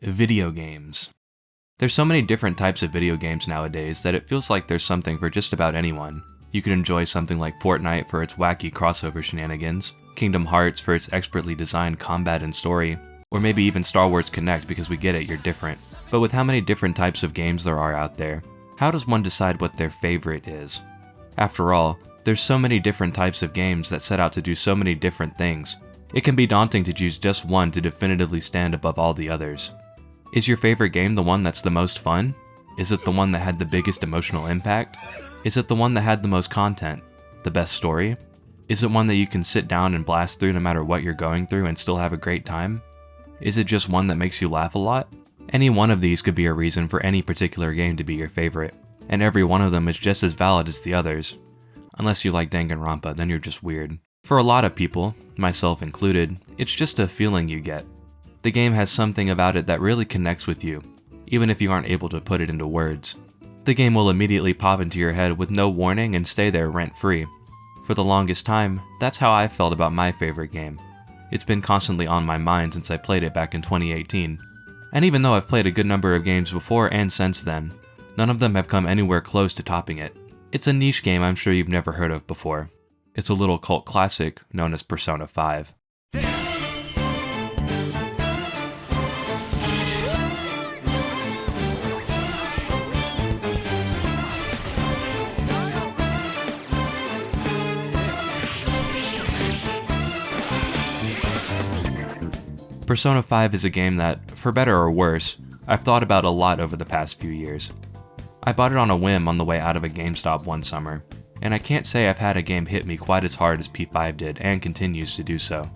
Video games. There's so many different types of video games nowadays that it feels like there's something for just about anyone. You can enjoy something like Fortnite for its wacky crossover shenanigans, Kingdom Hearts for its expertly designed combat and story, or maybe even Star Wars Kinect because we get it, you're different. But with how many different types of games there are out there, how does one decide what their favorite is? After all, there's so many different types of games that set out to do so many different things. It can be daunting to choose just one to definitively stand above all the others. Is your favorite game the one that's the most fun? Is it the one that had the biggest emotional impact? Is it the one that had the most content? The best story? Is it one that you can sit down and blast through no matter what you're going through and still have a great time? Is it just one that makes you laugh a lot? Any one of these could be a reason for any particular game to be your favorite, and every one of them is just as valid as the others. Unless you like Danganronpa, then you're just weird. For a lot of people, myself included, it's just a feeling you get. The game has something about it that really connects with you, even if you aren't able to put it into words. The game will immediately pop into your head with no warning and stay there rent-free. For the longest time, that's how I felt about my favorite game. It's been constantly on my mind since I played it back in 2018. And even though I've played a good number of games before and since then, none of them have come anywhere close to topping it. It's a niche game I'm sure you've never heard of before. It's a little cult classic known as Persona 5. Persona 5 is a game that, for better or worse, I've thought about a lot over the past few years. I bought it on a whim on the way out of a GameStop one summer, and I can't say I've had a game hit me quite as hard as P5 did and continues to do so.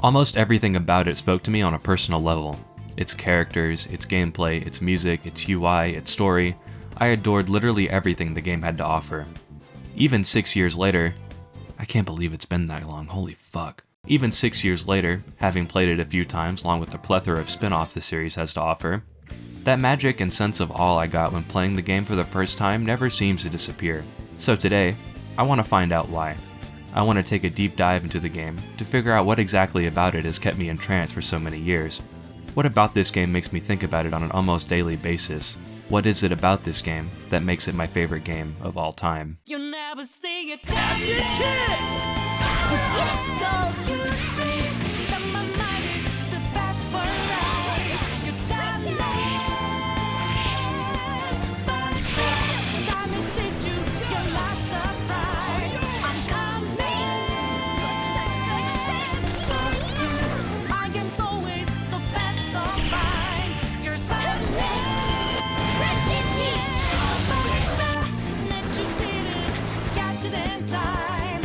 Almost everything about it spoke to me on a personal level. Its characters, its gameplay, its music, its UI, its story. I adored literally everything the game had to offer. Even 6 years later, I can't believe it's been that long, holy fuck. Even 6 years later, having played it a few times along with the plethora of spin-offs the series has to offer, that magic and sense of awe I got when playing the game for the first time never seems to disappear. So today, I want to find out why. I want to take a deep dive into the game to figure out what exactly about it has kept me entranced for so many years. What about this game makes me think about it on an almost daily basis? What is it about this game that makes it my favorite game of all time? You never see it, that's the kid! Let's go, you see that my mind is the best for life. You got me, but time to teach you your last surprise. I'm coming, my game's always so best, so fine. You're special, rest in peace. That you didn't catch it in time.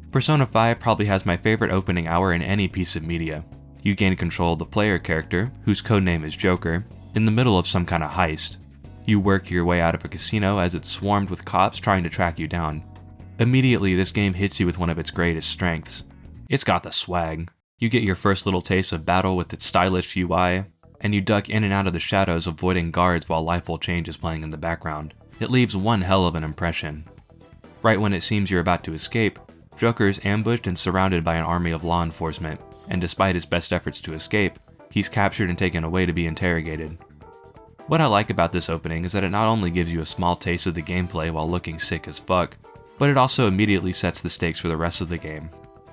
Persona 5 probably has my favorite opening hour in any piece of media. You gain control of the player character, whose codename is Joker, in the middle of some kind of heist. You work your way out of a casino as it's swarmed with cops trying to track you down. Immediately, this game hits you with one of its greatest strengths. It's got the swag. You get your first little taste of battle with its stylish UI, and you duck in and out of the shadows avoiding guards while Lifeful Change is playing in the background. It leaves one hell of an impression. Right when it seems you're about to escape, Joker is ambushed and surrounded by an army of law enforcement, and despite his best efforts to escape, he's captured and taken away to be interrogated. What I like about this opening is that it not only gives you a small taste of the gameplay while looking sick as fuck, but it also immediately sets the stakes for the rest of the game.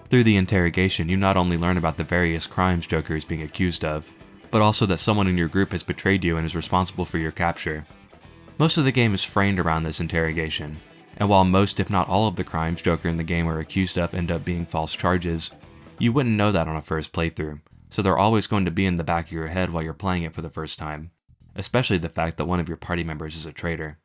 Through the interrogation, you not only learn about the various crimes Joker is being accused of, but also that someone in your group has betrayed you and is responsible for your capture. Most of the game is framed around this interrogation, and while most if not all of the crimes Joker and the game are accused of end up being false charges, you wouldn't know that on a first playthrough, so they're always going to be in the back of your head while you're playing it for the first time, especially the fact that one of your party members is a traitor.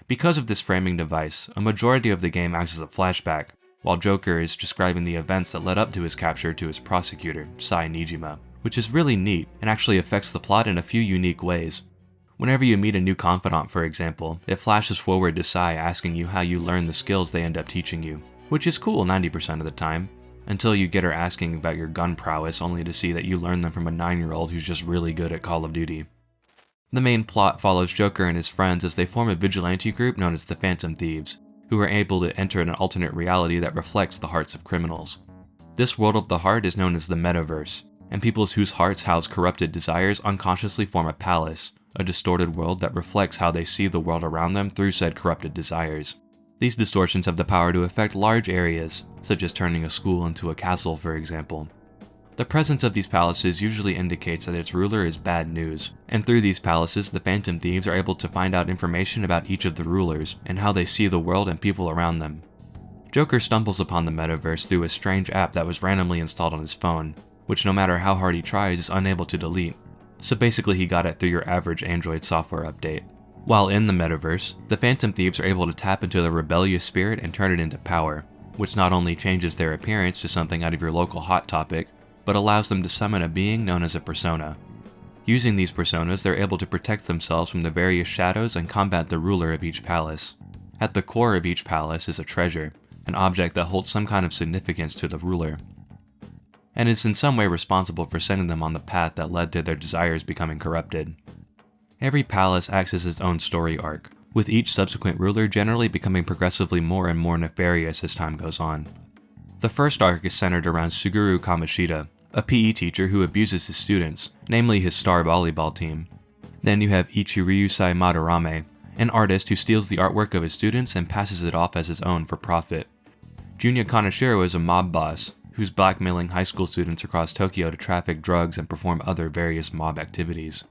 Because of this framing device, a majority of the game acts as a flashback, while Joker is describing the events that led up to his capture to his prosecutor, Sai Nijima, which is really neat and actually affects the plot in a few unique ways. Whenever you meet a new confidant, for example, it flashes forward to Sai asking you how you learn the skills they end up teaching you, which is cool 90% of the time, until you get her asking about your gun prowess only to see that you learn them from a 9-year-old who's just really good at Call of Duty. The main plot follows Joker and his friends as they form a vigilante group known as the Phantom Thieves, who are able to enter an alternate reality that reflects the hearts of criminals. This world of the heart is known as the Metaverse, and people whose hearts house corrupted desires unconsciously form a palace, a distorted world that reflects how they see the world around them through said corrupted desires. These distortions have the power to affect large areas, such as turning a school into a castle, for example. The presence of these palaces usually indicates that its ruler is bad news, and through these palaces, the Phantom Thieves are able to find out information about each of the rulers and how they see the world and people around them. Joker stumbles upon the Metaverse through a strange app that was randomly installed on his phone, which no matter how hard he tries is unable to delete. So basically he got it through your average Android software update. While in the Metaverse, the Phantom Thieves are able to tap into the rebellious spirit and turn it into power, which not only changes their appearance to something out of your local Hot Topic, but allows them to summon a being known as a persona. Using these personas, they're able to protect themselves from the various shadows and combat the ruler of each palace. At the core of each palace is a treasure, an object that holds some kind of significance to the ruler, and is in some way responsible for sending them on the path that led to their desires becoming corrupted. Every palace acts as its own story arc, with each subsequent ruler generally becoming progressively more and more nefarious as time goes on. The first arc is centered around Suguru Kamoshida, a PE teacher who abuses his students, namely his star volleyball team. Then you have Ichiryusai Madarame, an artist who steals the artwork of his students and passes it off as his own for profit. Junya Kaneshiro is a mob boss, who's blackmailing high school students across Tokyo to traffic drugs and perform other various mob activities.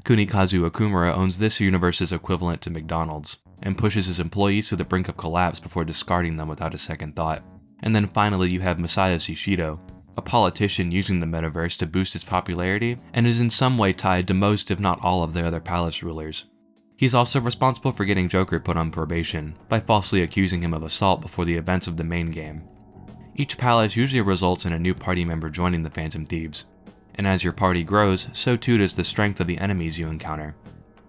Kunikazu Okumura owns this universe's equivalent to McDonald's, and pushes his employees to the brink of collapse before discarding them without a second thought. And then finally you have Masayoshi Shido, a politician using the Metaverse to boost its popularity, and is in some way tied to most if not all of the other palace rulers. He's also responsible for getting Joker put on probation, by falsely accusing him of assault before the events of the main game. Each palace usually results in a new party member joining the Phantom Thieves, and as your party grows, so too does the strength of the enemies you encounter.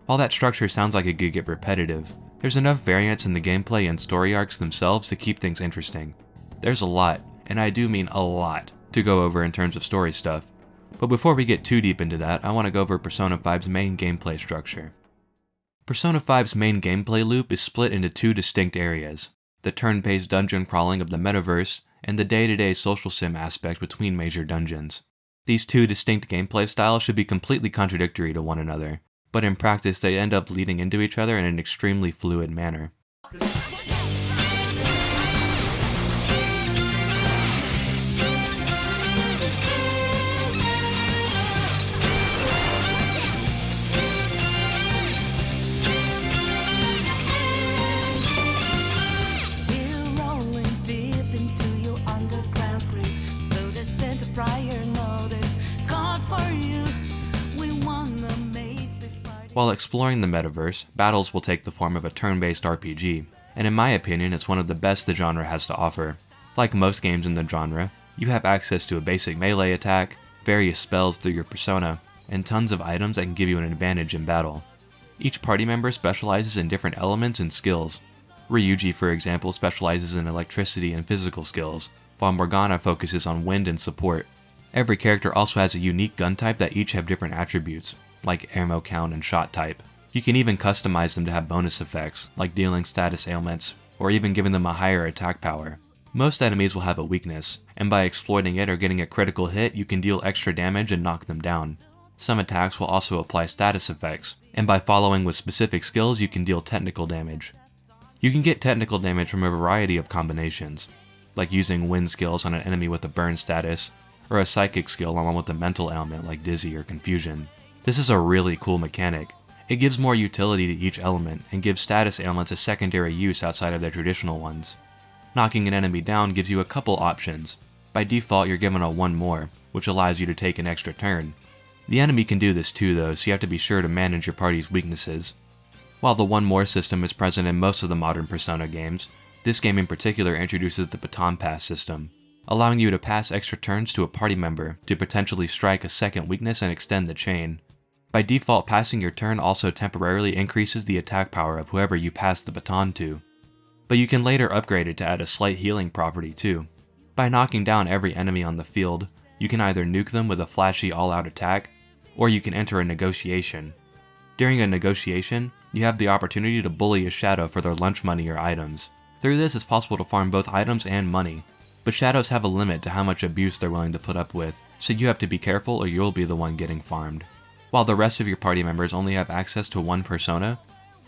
While that structure sounds like it could get repetitive, there's enough variance in the gameplay and story arcs themselves to keep things interesting. There's a lot, and I do mean a lot, to go over in terms of story stuff, but before we get too deep into that, I want to go over Persona 5's main gameplay structure. Persona 5's main gameplay loop is split into two distinct areas: the turn-based dungeon crawling of the Metaverse, and the day-to-day social sim aspect between major dungeons. These two distinct gameplay styles should be completely contradictory to one another, but in practice they end up leading into each other in an extremely fluid manner. We're rolling deep into your underground creep. Though the center prior notice caught for you. We wanna make this party. While exploring the Metaverse, battles will take the form of a turn-based RPG, and in my opinion it's one of the best the genre has to offer. Like most games in the genre, you have access to a basic melee attack, various spells through your persona, and tons of items that can give you an advantage in battle. Each party member specializes in different elements and skills. Ryuji, for example, specializes in electricity and physical skills, while Morgana focuses on wind and support. Every character also has a unique gun type that each have different attributes, like ammo count and shot type. You can even customize them to have bonus effects, like dealing status ailments, or even giving them a higher attack power. Most enemies will have a weakness, and by exploiting it or getting a critical hit, you can deal extra damage and knock them down. Some attacks will also apply status effects, and by following with specific skills you can deal technical damage. You can get technical damage from a variety of combinations, like using wind skills on an enemy with a burn status, or a psychic skill along with a mental ailment like dizzy or confusion. This is a really cool mechanic. It gives more utility to each element and gives status ailments a secondary use outside of their traditional ones. Knocking an enemy down gives you a couple options. By default you're given a one more, which allows you to take an extra turn. The enemy can do this too though, so you have to be sure to manage your party's weaknesses. While the one more system is present in most of the modern Persona games, this game in particular introduces the baton pass system. allowing you to pass extra turns to a party member to potentially strike a second weakness and extend the chain. By default, passing your turn also temporarily increases the attack power of whoever you pass the baton to, but you can later upgrade it to add a slight healing property too. By knocking down every enemy on the field, you can either nuke them with a flashy all-out attack, or you can enter a negotiation. During a negotiation, you have the opportunity to bully a shadow for their lunch money or items. Through this, it's possible to farm both items and money, but shadows have a limit to how much abuse they're willing to put up with, so you have to be careful or you'll be the one getting farmed. While the rest of your party members only have access to one persona,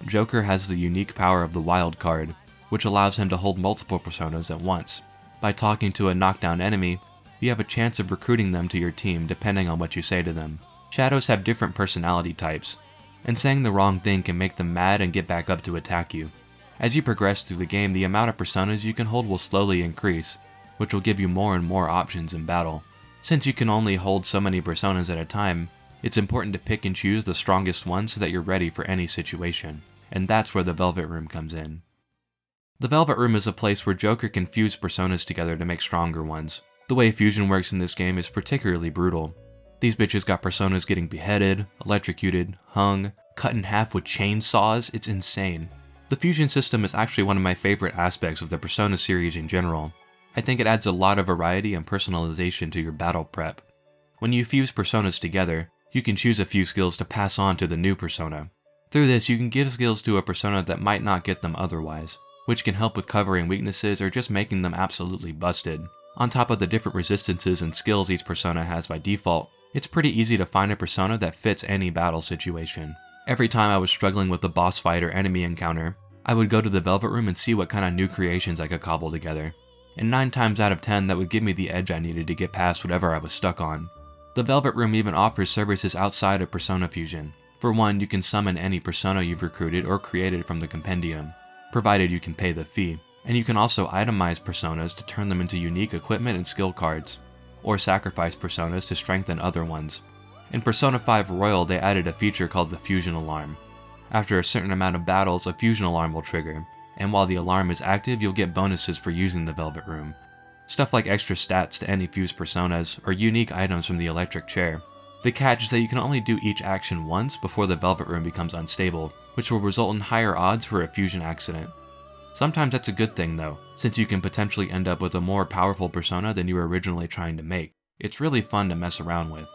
Joker has the unique power of the wild card, which allows him to hold multiple personas at once. By talking to a knockdown enemy, you have a chance of recruiting them to your team depending on what you say to them. Shadows have different personality types, and saying the wrong thing can make them mad and get back up to attack you. As you progress through the game, the amount of personas you can hold will slowly increase, which will give you more and more options in battle. Since you can only hold so many personas at a time, it's important to pick and choose the strongest ones so that you're ready for any situation, and that's where the Velvet Room comes in. The Velvet Room is a place where Joker can fuse personas together to make stronger ones. The way fusion works in this game is particularly brutal. These bitches got personas getting beheaded, electrocuted, hung, cut in half with chainsaws. It's insane. The fusion system is actually one of my favorite aspects of the Persona series in general. I think it adds a lot of variety and personalization to your battle prep. When you fuse personas together, you can choose a few skills to pass on to the new persona. Through this, you can give skills to a persona that might not get them otherwise, which can help with covering weaknesses or just making them absolutely busted. On top of the different resistances and skills each persona has by default, it's pretty easy to find a persona that fits any battle situation. Every time I was struggling with a boss fight or enemy encounter, I would go to the Velvet Room and see what kind of new creations I could cobble together. And 9 times out of 10 that would give me the edge I needed to get past whatever I was stuck on. The Velvet Room even offers services outside of Persona Fusion. For one, you can summon any persona you've recruited or created from the compendium, provided you can pay the fee. And you can also itemize personas to turn them into unique equipment and skill cards, or sacrifice personas to strengthen other ones. In Persona 5 Royal, they added a feature called the Fusion Alarm. After a certain amount of battles, a fusion alarm will trigger, and while the alarm is active, you'll get bonuses for using the Velvet Room. Stuff like extra stats to any fused personas, or unique items from the electric chair. The catch is that you can only do each action once before the Velvet Room becomes unstable, which will result in higher odds for a fusion accident. Sometimes that's a good thing though, since you can potentially end up with a more powerful persona than you were originally trying to make. It's really fun to mess around with.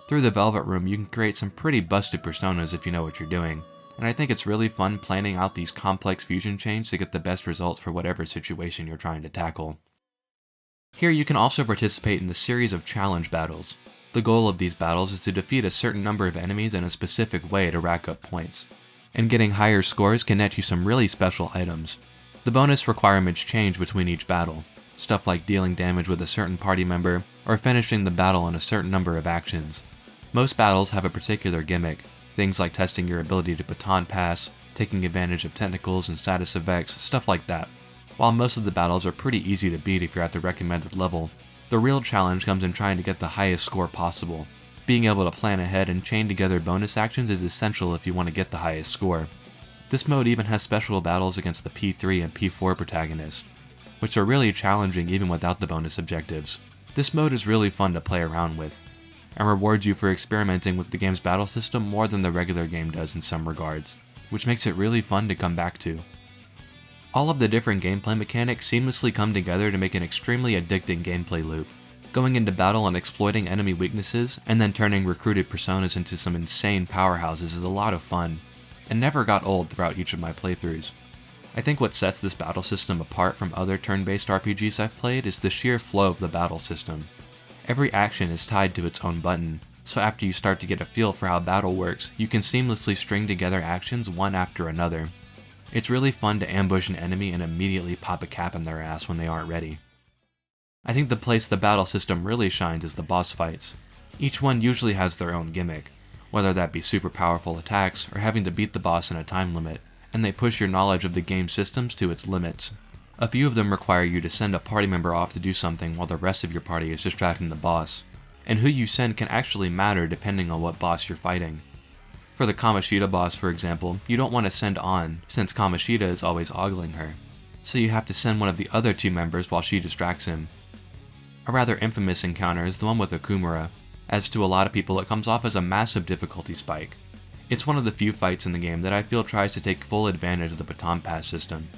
Through the Velvet Room, you can create some pretty busted personas if you know what you're doing, and I think it's really fun planning out these complex fusion chains to get the best results for whatever situation you're trying to tackle. Here you can also participate in a series of challenge battles. The goal of these battles is to defeat a certain number of enemies in a specific way to rack up points, and getting higher scores can net you some really special items. The bonus requirements change between each battle, stuff like dealing damage with a certain party member, or finishing the battle in a certain number of actions. Most battles have a particular gimmick, things like testing your ability to baton pass, taking advantage of technicals and status effects, stuff like that. While most of the battles are pretty easy to beat if you're at the recommended level, the real challenge comes in trying to get the highest score possible. Being able to plan ahead and chain together bonus actions is essential if you want to get the highest score. This mode even has special battles against the P3 and P4 protagonists, which are really challenging even without the bonus objectives. This mode is really fun to play around with, and rewards you for experimenting with the game's battle system more than the regular game does in some regards, which makes it really fun to come back to. All of the different gameplay mechanics seamlessly come together to make an extremely addicting gameplay loop. Going into battle and exploiting enemy weaknesses, and then turning recruited personas into some insane powerhouses is a lot of fun, and never got old throughout each of my playthroughs. I think what sets this battle system apart from other turn-based RPGs I've played is the sheer flow of the battle system. Every action is tied to its own button, so after you start to get a feel for how battle works, you can seamlessly string together actions one after another. It's really fun to ambush an enemy and immediately pop a cap in their ass when they aren't ready. I think the place the battle system really shines is the boss fights. Each one usually has their own gimmick, whether that be super powerful attacks or having to beat the boss in a time limit, and they push your knowledge of the game's systems to its limits. A few of them require you to send a party member off to do something while the rest of your party is distracting the boss, and who you send can actually matter depending on what boss you're fighting. For the Kamoshida boss, for example, you don't want to send On, since Kamoshida is always ogling her, so you have to send one of the other 2 members while she distracts him. A rather infamous encounter is the one with Okumura, as to a lot of people it comes off as a massive difficulty spike. It's one of the few fights in the game that I feel tries to take full advantage of the baton pass system.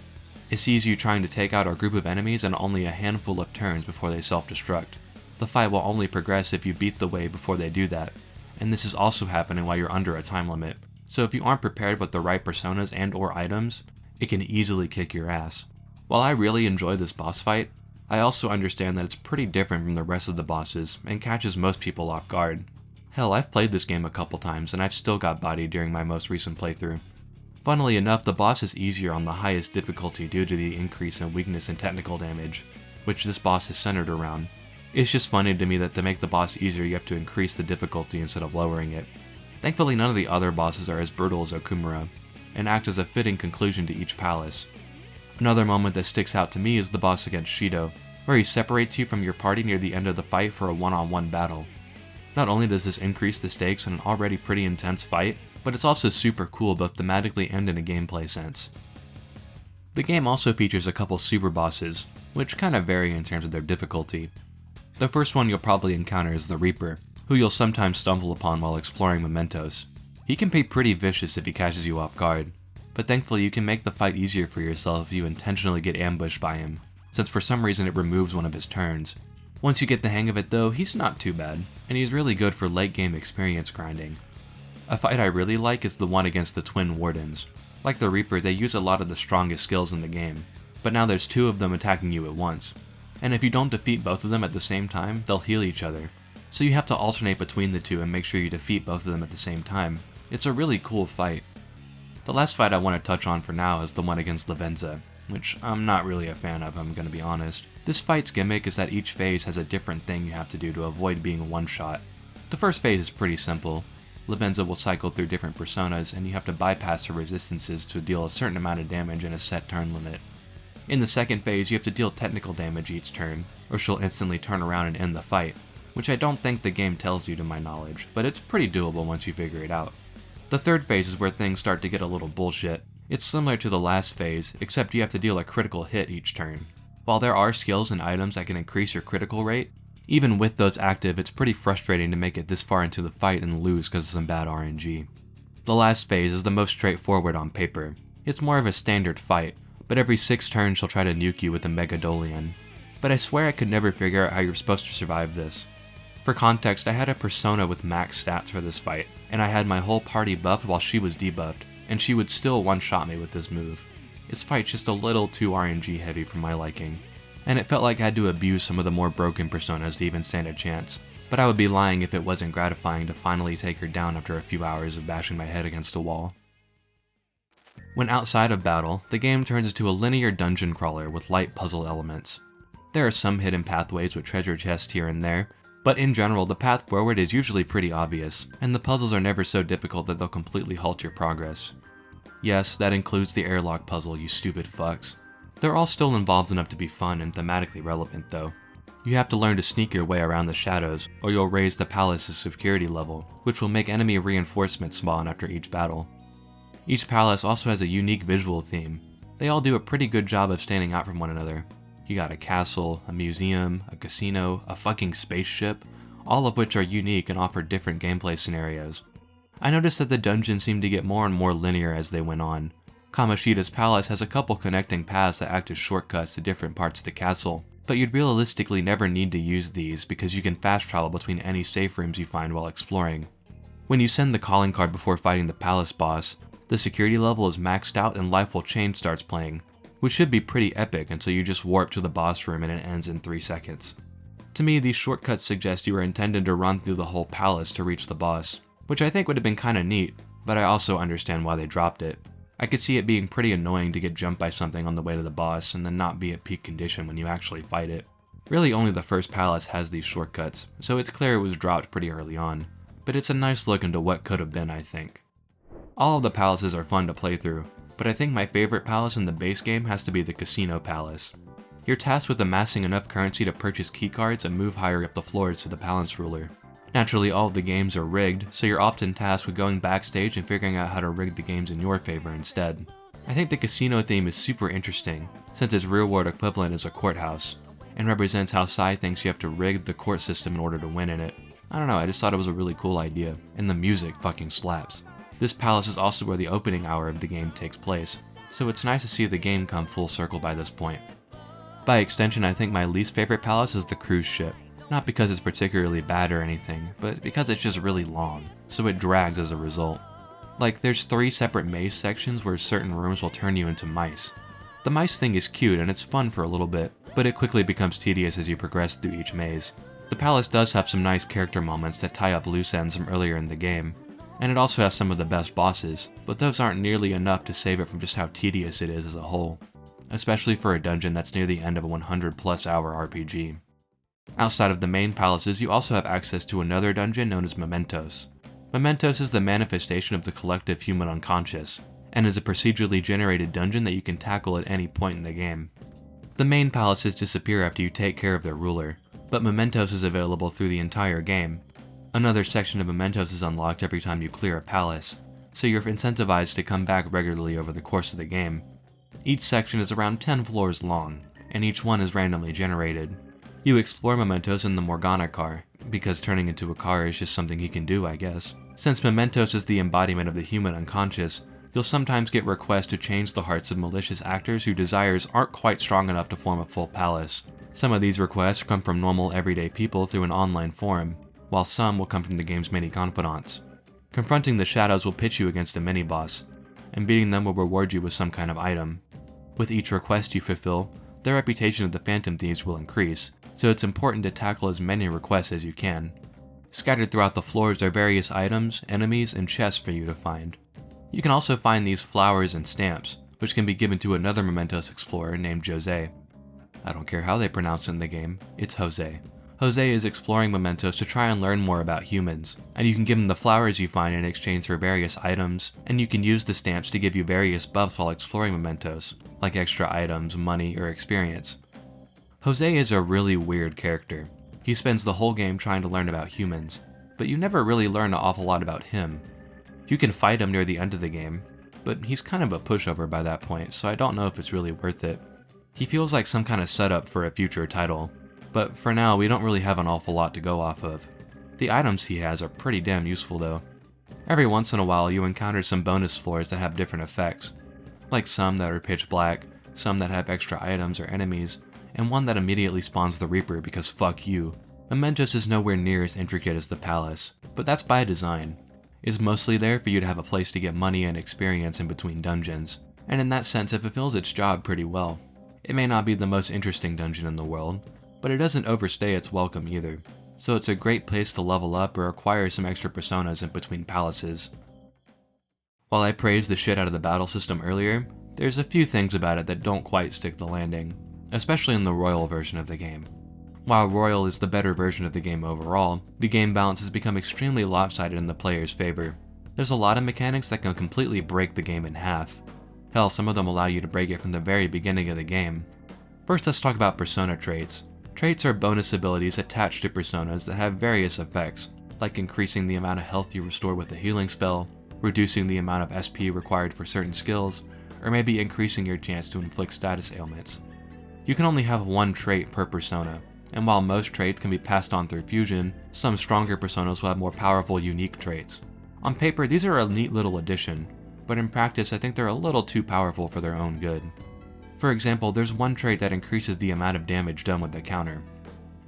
It sees you trying to take out a group of enemies in only a handful of turns before they self-destruct. The fight will only progress if you beat the wave before they do that, and this is also happening while you're under a time limit, so if you aren't prepared with the right personas and or items, it can easily kick your ass. While I really enjoy this boss fight, I also understand that it's pretty different from the rest of the bosses and catches most people off guard. Hell, I've played this game a couple times and I've still got bodied during my most recent playthrough. Funnily enough, the boss is easier on the highest difficulty due to the increase in weakness and technical damage, which this boss is centered around. It's just funny to me that to make the boss easier you have to increase the difficulty instead of lowering it. Thankfully none of the other bosses are as brutal as Okumura, and act as a fitting conclusion to each palace. Another moment that sticks out to me is the boss against Shido, where he separates you from your party near the end of the fight for a one-on-one battle. Not only does this increase the stakes in an already pretty intense fight, but it's also super cool both thematically and in a gameplay sense. The game also features a couple super bosses, which kind of vary in terms of their difficulty. The first one you'll probably encounter is the Reaper, who you'll sometimes stumble upon while exploring mementos. He can be pretty vicious if he catches you off guard, but thankfully you can make the fight easier for yourself if you intentionally get ambushed by him, since for some reason it removes one of his turns. Once you get the hang of it though, he's not too bad, and he's really good for late game experience grinding. A fight I really like is the one against the Twin Wardens. Like the Reaper, they use a lot of the strongest skills in the game, but now there's two of them attacking you at once. And if you don't defeat both of them at the same time, they'll heal each other. So you have to alternate between the two and make sure you defeat both of them at the same time. It's a really cool fight. The last fight I want to touch on for now is the one against Lavenza, which I'm not really a fan of, I'm gonna be honest. This fight's gimmick is that each phase has a different thing you have to do to avoid being one-shot. The first phase is pretty simple. Lavenza will cycle through different personas and you have to bypass her resistances to deal a certain amount of damage in a set turn limit. In the second phase, you have to deal technical damage each turn, or she'll instantly turn around and end the fight, which I don't think the game tells you to my knowledge, but it's pretty doable once you figure it out. The third phase is where things start to get a little bullshit. It's similar to the last phase, except you have to deal a critical hit each turn. While there are skills and items that can increase your critical rate, even with those active, it's pretty frustrating to make it this far into the fight and lose because of some bad RNG. The last phase is the most straightforward on paper. It's more of a standard fight, but every 6 turns she'll try to nuke you with a Megadolian. But I swear I could never figure out how you're supposed to survive this. For context, I had a persona with max stats for this fight, and I had my whole party buffed while she was debuffed, and she would still one-shot me with this move. This fight's just a little too RNG heavy for my liking, and it felt like I had to abuse some of the more broken personas to even stand a chance, but I would be lying if it wasn't gratifying to finally take her down after a few hours of bashing my head against a wall. When outside of battle, the game turns into a linear dungeon crawler with light puzzle elements. There are some hidden pathways with treasure chests here and there, but in general the path forward is usually pretty obvious, and the puzzles are never so difficult that they'll completely halt your progress. Yes, that includes the airlock puzzle, you stupid fucks. They're all still involved enough to be fun and thematically relevant though. You have to learn to sneak your way around the shadows, or you'll raise the palace's security level, which will make enemy reinforcements spawn after each battle. Each palace also has a unique visual theme. They all do a pretty good job of standing out from one another. You got a castle, a museum, a casino, a fucking spaceship, all of which are unique and offer different gameplay scenarios. I noticed that the dungeons seemed to get more and more linear as they went on. Kamoshida's palace has a couple connecting paths that act as shortcuts to different parts of the castle, but you'd realistically never need to use these because you can fast travel between any safe rooms you find while exploring. When you send the calling card before fighting the palace boss, the security level is maxed out and Life Will Change starts playing, which should be pretty epic until you just warp to the boss room and it ends in 3 seconds. To me, these shortcuts suggest you were intended to run through the whole palace to reach the boss, which I think would have been kinda neat, but I also understand why they dropped it. I could see it being pretty annoying to get jumped by something on the way to the boss and then not be at peak condition when you actually fight it. Really only the first palace has these shortcuts, so it's clear it was dropped pretty early on, but it's a nice look into what could have been, I think. All of the palaces are fun to play through, but I think my favorite palace in the base game has to be the Casino Palace. You're tasked with amassing enough currency to purchase keycards and move higher up the floors to the palace ruler. Naturally, all of the games are rigged, so you're often tasked with going backstage and figuring out how to rig the games in your favor instead. I think the casino theme is super interesting, since its real-world equivalent is a courthouse. and represents how Sai thinks you have to rig the court system in order to win in it. I don't know, I just thought it was a really cool idea, and the music fucking slaps. This palace is also where the opening hour of the game takes place, so it's nice to see the game come full circle by this point. By extension, I think my least favorite palace is the cruise ship. Not because it's particularly bad or anything, but because it's just really long, so it drags as a result. Like, there's 3 separate maze sections where certain rooms will turn you into mice. The mice thing is cute and it's fun for a little bit, but it quickly becomes tedious as you progress through each maze. The palace does have some nice character moments that tie up loose ends from earlier in the game, and it also has some of the best bosses, but those aren't nearly enough to save it from just how tedious it is as a whole, especially for a dungeon that's near the end of a 100+ hour RPG. Outside of the main palaces, you also have access to another dungeon known as Mementos. Mementos is the manifestation of the collective human unconscious, and is a procedurally generated dungeon that you can tackle at any point in the game. The main palaces disappear after you take care of their ruler, but Mementos is available through the entire game. Another section of Mementos is unlocked every time you clear a palace, so you're incentivized to come back regularly over the course of the game. Each section is around 10 floors long, and each one is randomly generated. You explore Mementos in the Morgana car, because turning into a car is just something he can do, I guess. Since Mementos is the embodiment of the human unconscious, you'll sometimes get requests to change the hearts of malicious actors whose desires aren't quite strong enough to form a full palace. Some of these requests come from normal everyday people through an online forum, while some will come from the game's many confidants. Confronting the shadows will pitch you against a mini-boss, and beating them will reward you with some kind of item. With each request you fulfill, the reputation of the Phantom Thieves will increase, so it's important to tackle as many requests as you can. Scattered throughout the floors are various items, enemies, and chests for you to find. You can also find these flowers and stamps, which can be given to another Mementos explorer named Jose. I don't care how they pronounce it in the game, it's Jose. Jose is exploring Mementos to try and learn more about humans, and you can give him the flowers you find in exchange for various items, and you can use the stamps to give you various buffs while exploring Mementos, like extra items, money, or experience. Jose is a really weird character. He spends the whole game trying to learn about humans, but you never really learn an awful lot about him. You can fight him near the end of the game, but he's kind of a pushover by that point, so I don't know if it's really worth it. He feels like some kind of setup for a future title, but for now we don't really have an awful lot to go off of. The items he has are pretty damn useful though. Every once in a while you encounter some bonus floors that have different effects, like some that are pitch black, some that have extra items or enemies, and one that immediately spawns the Reaper because fuck you. Mementos is nowhere near as intricate as the palace, but that's by design. It's mostly there for you to have a place to get money and experience in between dungeons, and in that sense it fulfills its job pretty well. It may not be the most interesting dungeon in the world, but it doesn't overstay its welcome either, so it's a great place to level up or acquire some extra personas in between palaces. While I praised the shit out of the battle system earlier, there's a few things about it that don't quite stick the landing, especially in the Royal version of the game. While Royal is the better version of the game overall, the game balance has become extremely lopsided in the player's favor. There's a lot of mechanics that can completely break the game in half. Hell, some of them allow you to break it from the very beginning of the game. First, let's talk about persona traits. Traits are bonus abilities attached to personas that have various effects, like increasing the amount of health you restore with a healing spell, reducing the amount of SP required for certain skills, or maybe increasing your chance to inflict status ailments. You can only have one trait per persona, and while most traits can be passed on through fusion, some stronger personas will have more powerful unique traits. On paper, these are a neat little addition, but in practice I think they're a little too powerful for their own good. For example, there's one trait that increases the amount of damage done with the counter,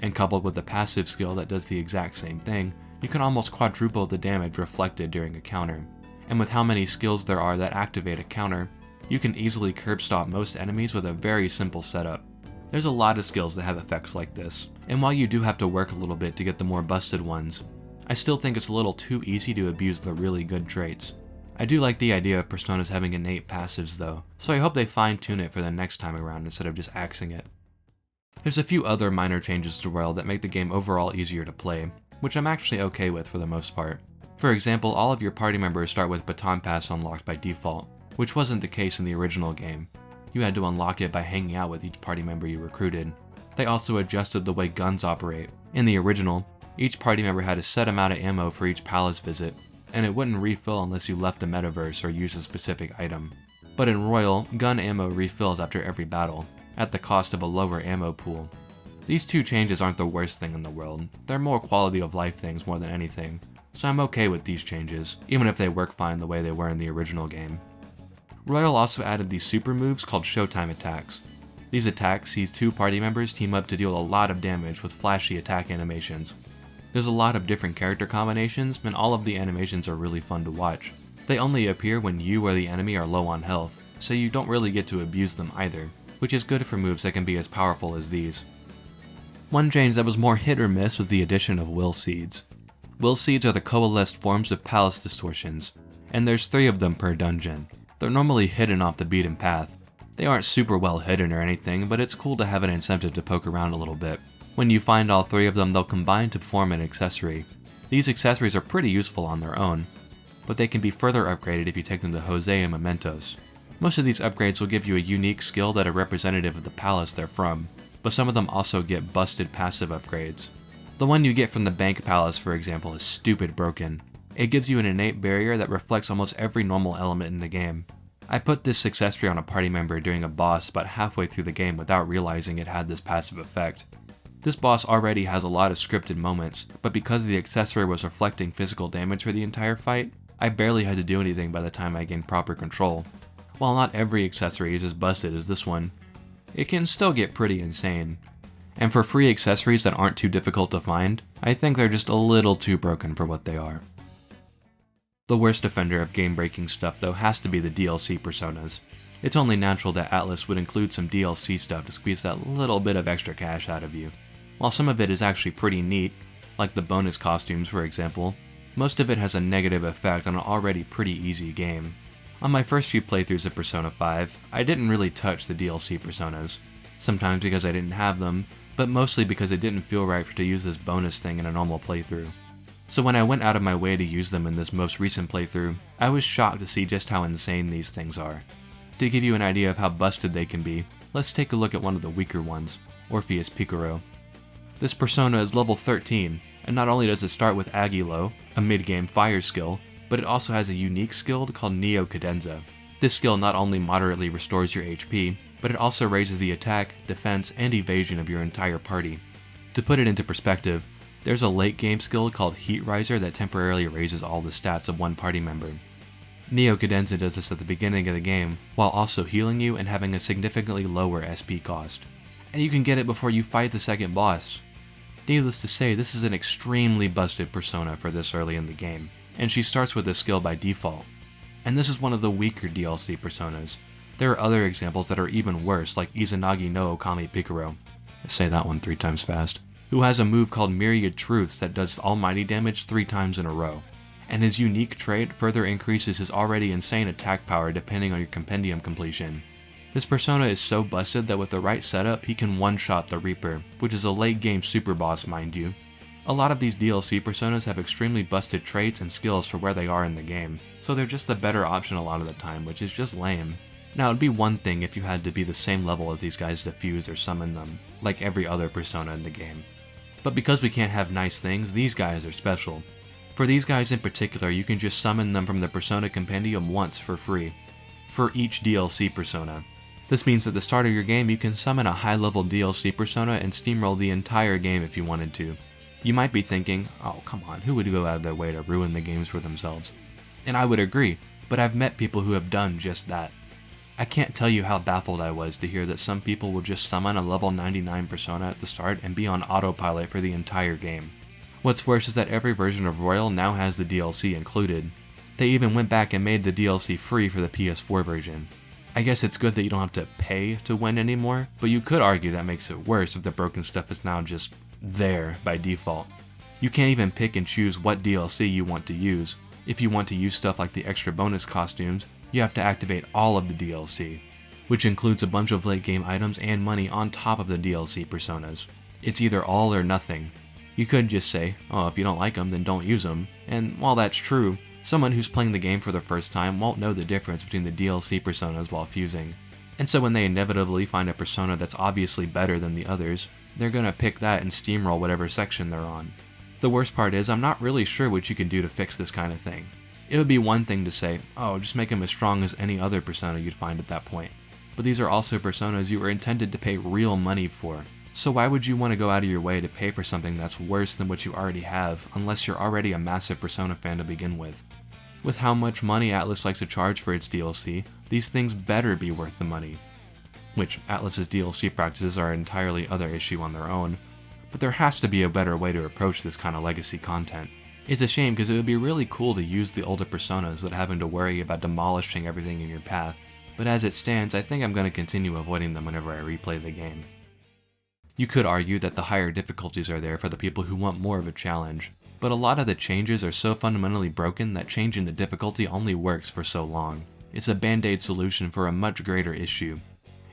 and coupled with a passive skill that does the exact same thing, you can almost quadruple the damage reflected during a counter. And with how many skills there are that activate a counter, you can easily curb stop most enemies with a very simple setup. There's a lot of skills that have effects like this, and while you do have to work a little bit to get the more busted ones, I still think it's a little too easy to abuse the really good traits. I do like the idea of personas having innate passives though, so I hope they fine-tune it for the next time around instead of just axing it. There's a few other minor changes to Royal that make the game overall easier to play, which I'm actually okay with for the most part. For example, all of your party members start with Baton Pass unlocked by default, which wasn't the case in the original game. You had to unlock it by hanging out with each party member you recruited. They also adjusted the way guns operate. In the original, each party member had a set amount of ammo for each palace visit, and it wouldn't refill unless you left the metaverse or used a specific item. But in Royal, gun ammo refills after every battle, at the cost of a lower ammo pool. These two changes aren't the worst thing in the world, they're more quality of life things more than anything, so I'm okay with these changes, even if they work fine the way they were in the original game. Royal also added these super moves called Showtime attacks. These attacks sees two party members team up to deal a lot of damage with flashy attack animations. There's a lot of different character combinations, and all of the animations are really fun to watch. They only appear when you or the enemy are low on health, so you don't really get to abuse them either, which is good for moves that can be as powerful as these. One change that was more hit or miss was the addition of will seeds. Will seeds are the coalesced forms of palace distortions, and there's 3 of them per dungeon. They're normally hidden off the beaten path. They aren't super well hidden or anything, but it's cool to have an incentive to poke around a little bit. When you find all 3 of them, they'll combine to form an accessory. These accessories are pretty useful on their own, but they can be further upgraded if you take them to Jose and Mementos. Most of these upgrades will give you a unique skill that are representative of the palace they're from, but some of them also get busted passive upgrades. The one you get from the Bank Palace, for example, is stupid broken. It gives you an innate barrier that reflects almost every normal element in the game. I put this accessory on a party member during a boss about halfway through the game without realizing it had this passive effect. This boss already has a lot of scripted moments, but because the accessory was reflecting physical damage for the entire fight, I barely had to do anything by the time I gained proper control. While not every accessory is as busted as this one, it can still get pretty insane. And for free accessories that aren't too difficult to find, I think they're just a little too broken for what they are. The worst offender of game-breaking stuff though has to be the DLC personas. It's only natural that Atlus would include some DLC stuff to squeeze that little bit of extra cash out of you. While some of it is actually pretty neat, like the bonus costumes for example, most of it has a negative effect on an already pretty easy game. On my first few playthroughs of Persona 5, I didn't really touch the DLC personas. Sometimes because I didn't have them, but mostly because it didn't feel right to use this bonus thing in a normal playthrough. So when I went out of my way to use them in this most recent playthrough, I was shocked to see just how insane these things are. To give you an idea of how busted they can be, let's take a look at one of the weaker ones, Orpheus Picaro. This persona is level 13, and not only does it start with Agilo, a mid-game fire skill, but it also has a unique skill called Neo Cadenza. This skill not only moderately restores your HP, but it also raises the attack, defense, and evasion of your entire party. To put it into perspective, there's a late game skill called Heat Riser that temporarily raises all the stats of one party member. Neo Cadenza does this at the beginning of the game, while also healing you and having a significantly lower SP cost. And you can get it before you fight the second boss. Needless to say, this is an extremely busted persona for this early in the game, and she starts with this skill by default. And this is one of the weaker DLC personas. There are other examples that are even worse, like Izanagi no Okami Picaro. I say that one 3 times fast. Who has a move called Myriad Truths that does almighty damage 3 times in a row. And his unique trait further increases his already insane attack power depending on your compendium completion. This persona is so busted that with the right setup, he can one-shot the Reaper, which is a late game super boss mind you. A lot of these DLC personas have extremely busted traits and skills for where they are in the game, so they're just the better option a lot of the time, which is just lame. Now it'd be one thing if you had to be the same level as these guys to fuse or summon them, like every other persona in the game. But because we can't have nice things, these guys are special. For these guys in particular, you can just summon them from the Persona Compendium once for free, for each DLC persona. This means at the start of your game you can summon a high-level DLC persona and steamroll the entire game if you wanted to. You might be thinking, oh come on, who would go out of their way to ruin the games for themselves? And I would agree, but I've met people who have done just that. I can't tell you how baffled I was to hear that some people will just summon a level 99 persona at the start and be on autopilot for the entire game. What's worse is that every version of Royal now has the DLC included. They even went back and made the DLC free for the PS4 version. I guess it's good that you don't have to pay to win anymore, but you could argue that makes it worse if the broken stuff is now just there by default. You can't even pick and choose what DLC you want to use. If you want to use stuff like the extra bonus costumes, you have to activate all of the DLC, which includes a bunch of late game items and money on top of the DLC personas. It's either all or nothing. You could just say, oh, if you don't like them, then don't use them, and while that's true, someone who's playing the game for the first time won't know the difference between the DLC personas while fusing. And so when they inevitably find a persona that's obviously better than the others, they're gonna pick that and steamroll whatever section they're on. The worst part is, I'm not really sure what you can do to fix this kind of thing. It would be one thing to say, oh, just make him as strong as any other persona you'd find at that point. But these are also personas you were intended to pay real money for. So why would you want to go out of your way to pay for something that's worse than what you already have, unless you're already a massive Persona fan to begin with? With how much money Atlus likes to charge for its DLC, these things better be worth the money. Which, Atlus's DLC practices are an entirely other issue on their own, but there has to be a better way to approach this kind of legacy content. It's a shame because it would be really cool to use the older Personas without having to worry about demolishing everything in your path, but as it stands, I think I'm going to continue avoiding them whenever I replay the game. You could argue that the higher difficulties are there for the people who want more of a challenge, but a lot of the changes are so fundamentally broken that changing the difficulty only works for so long. It's a band-aid solution for a much greater issue.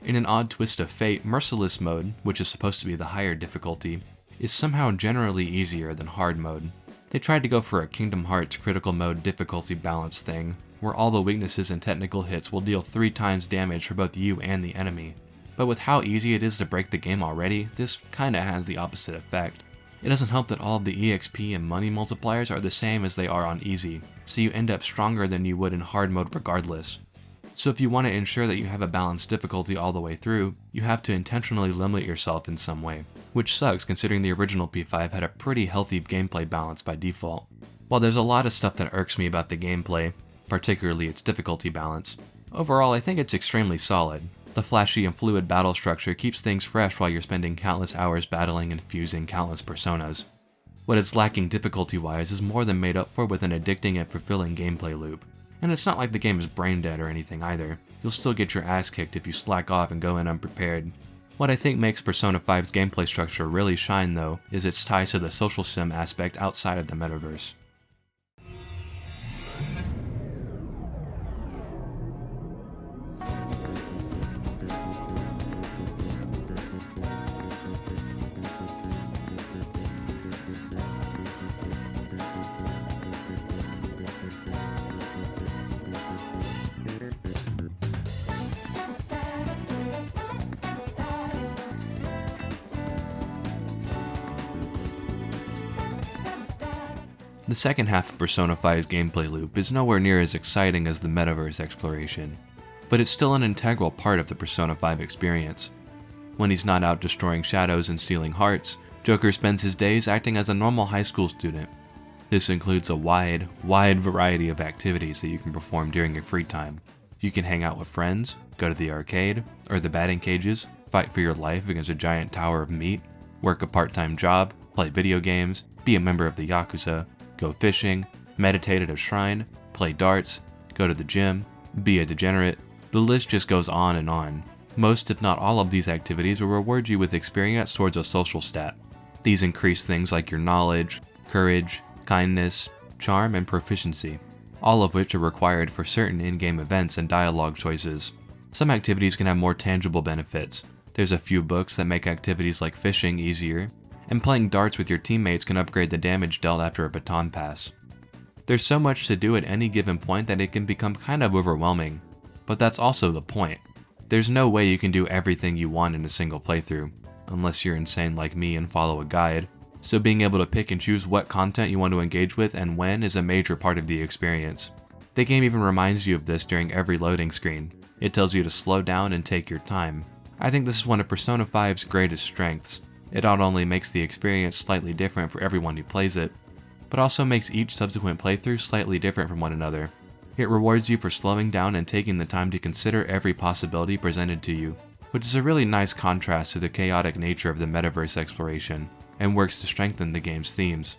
In an odd twist of fate, Merciless mode, which is supposed to be the higher difficulty, is somehow generally easier than hard mode. They tried to go for a Kingdom Hearts critical mode difficulty balance thing, where all the weaknesses and technical hits will deal 3 times damage for both you and the enemy. But with how easy it is to break the game already, this kinda has the opposite effect. It doesn't help that all of the EXP and money multipliers are the same as they are on easy, so you end up stronger than you would in hard mode regardless. So if you want to ensure that you have a balanced difficulty all the way through, you have to intentionally limit yourself in some way, which sucks considering the original P5 had a pretty healthy gameplay balance by default. While there's a lot of stuff that irks me about the gameplay, particularly its difficulty balance, overall I think it's extremely solid. The flashy and fluid battle structure keeps things fresh while you're spending countless hours battling and fusing countless personas. What it's lacking difficulty-wise is more than made up for with an addicting and fulfilling gameplay loop. And it's not like the game is brain dead or anything either. You'll still get your ass kicked if you slack off and go in unprepared. What I think makes Persona 5's gameplay structure really shine though, is its ties to the social sim aspect outside of the metaverse. The second half of Persona 5's gameplay loop is nowhere near as exciting as the metaverse exploration, but it's still an integral part of the Persona 5 experience. When he's not out destroying shadows and stealing hearts, Joker spends his days acting as a normal high school student. This includes a wide variety of activities that you can perform during your free time. You can hang out with friends, go to the arcade, or the batting cages, fight for your life against a giant tower of meat, work a part-time job, play video games, be a member of the Yakuza, go fishing, meditate at a shrine, play darts, go to the gym, be a degenerate. The list just goes on and on. Most if not all of these activities will reward you with experience towards a social stat. These increase things like your knowledge, courage, kindness, charm, and proficiency, all of which are required for certain in-game events and dialogue choices. Some activities can have more tangible benefits. There's a few books that make activities like fishing easier, and playing darts with your teammates can upgrade the damage dealt after a baton pass. There's so much to do at any given point that it can become kind of overwhelming, but that's also the point. There's no way you can do everything you want in a single playthrough, unless you're insane like me and follow a guide, so being able to pick and choose what content you want to engage with and when is a major part of the experience. The game even reminds you of this during every loading screen. It tells you to slow down and take your time. I think this is one of Persona 5's greatest strengths. It not only makes the experience slightly different for everyone who plays it, but also makes each subsequent playthrough slightly different from one another. It rewards you for slowing down and taking the time to consider every possibility presented to you, which is a really nice contrast to the chaotic nature of the metaverse exploration, and works to strengthen the game's themes.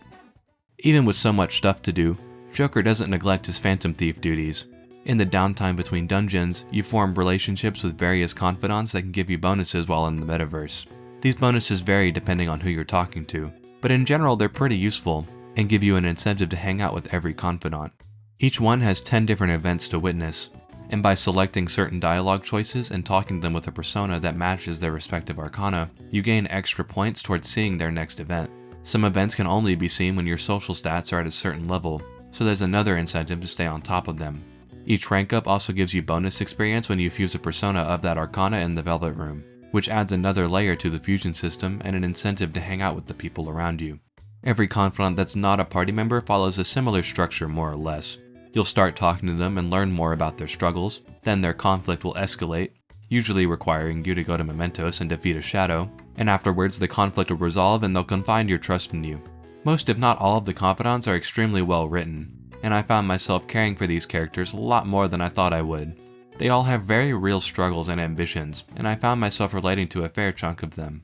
Even with so much stuff to do, Joker doesn't neglect his Phantom Thief duties. In the downtime between dungeons, you form relationships with various confidants that can give you bonuses while in the metaverse. These bonuses vary depending on who you're talking to, but in general they're pretty useful, and give you an incentive to hang out with every confidant. Each one has 10 different events to witness, and by selecting certain dialogue choices and talking to them with a persona that matches their respective arcana, you gain extra points towards seeing their next event. Some events can only be seen when your social stats are at a certain level, so there's another incentive to stay on top of them. Each rank up also gives you bonus experience when you fuse a persona of that arcana in the Velvet Room, which adds another layer to the fusion system and an incentive to hang out with the people around you. Every confidant that's not a party member follows a similar structure more or less. You'll start talking to them and learn more about their struggles, then their conflict will escalate, usually requiring you to go to Mementos and defeat a shadow, and afterwards the conflict will resolve and they'll confide your trust in you. Most if not all of the Confidants are extremely well written, and I found myself caring for these characters a lot more than I thought I would. They all have very real struggles and ambitions, and I found myself relating to a fair chunk of them.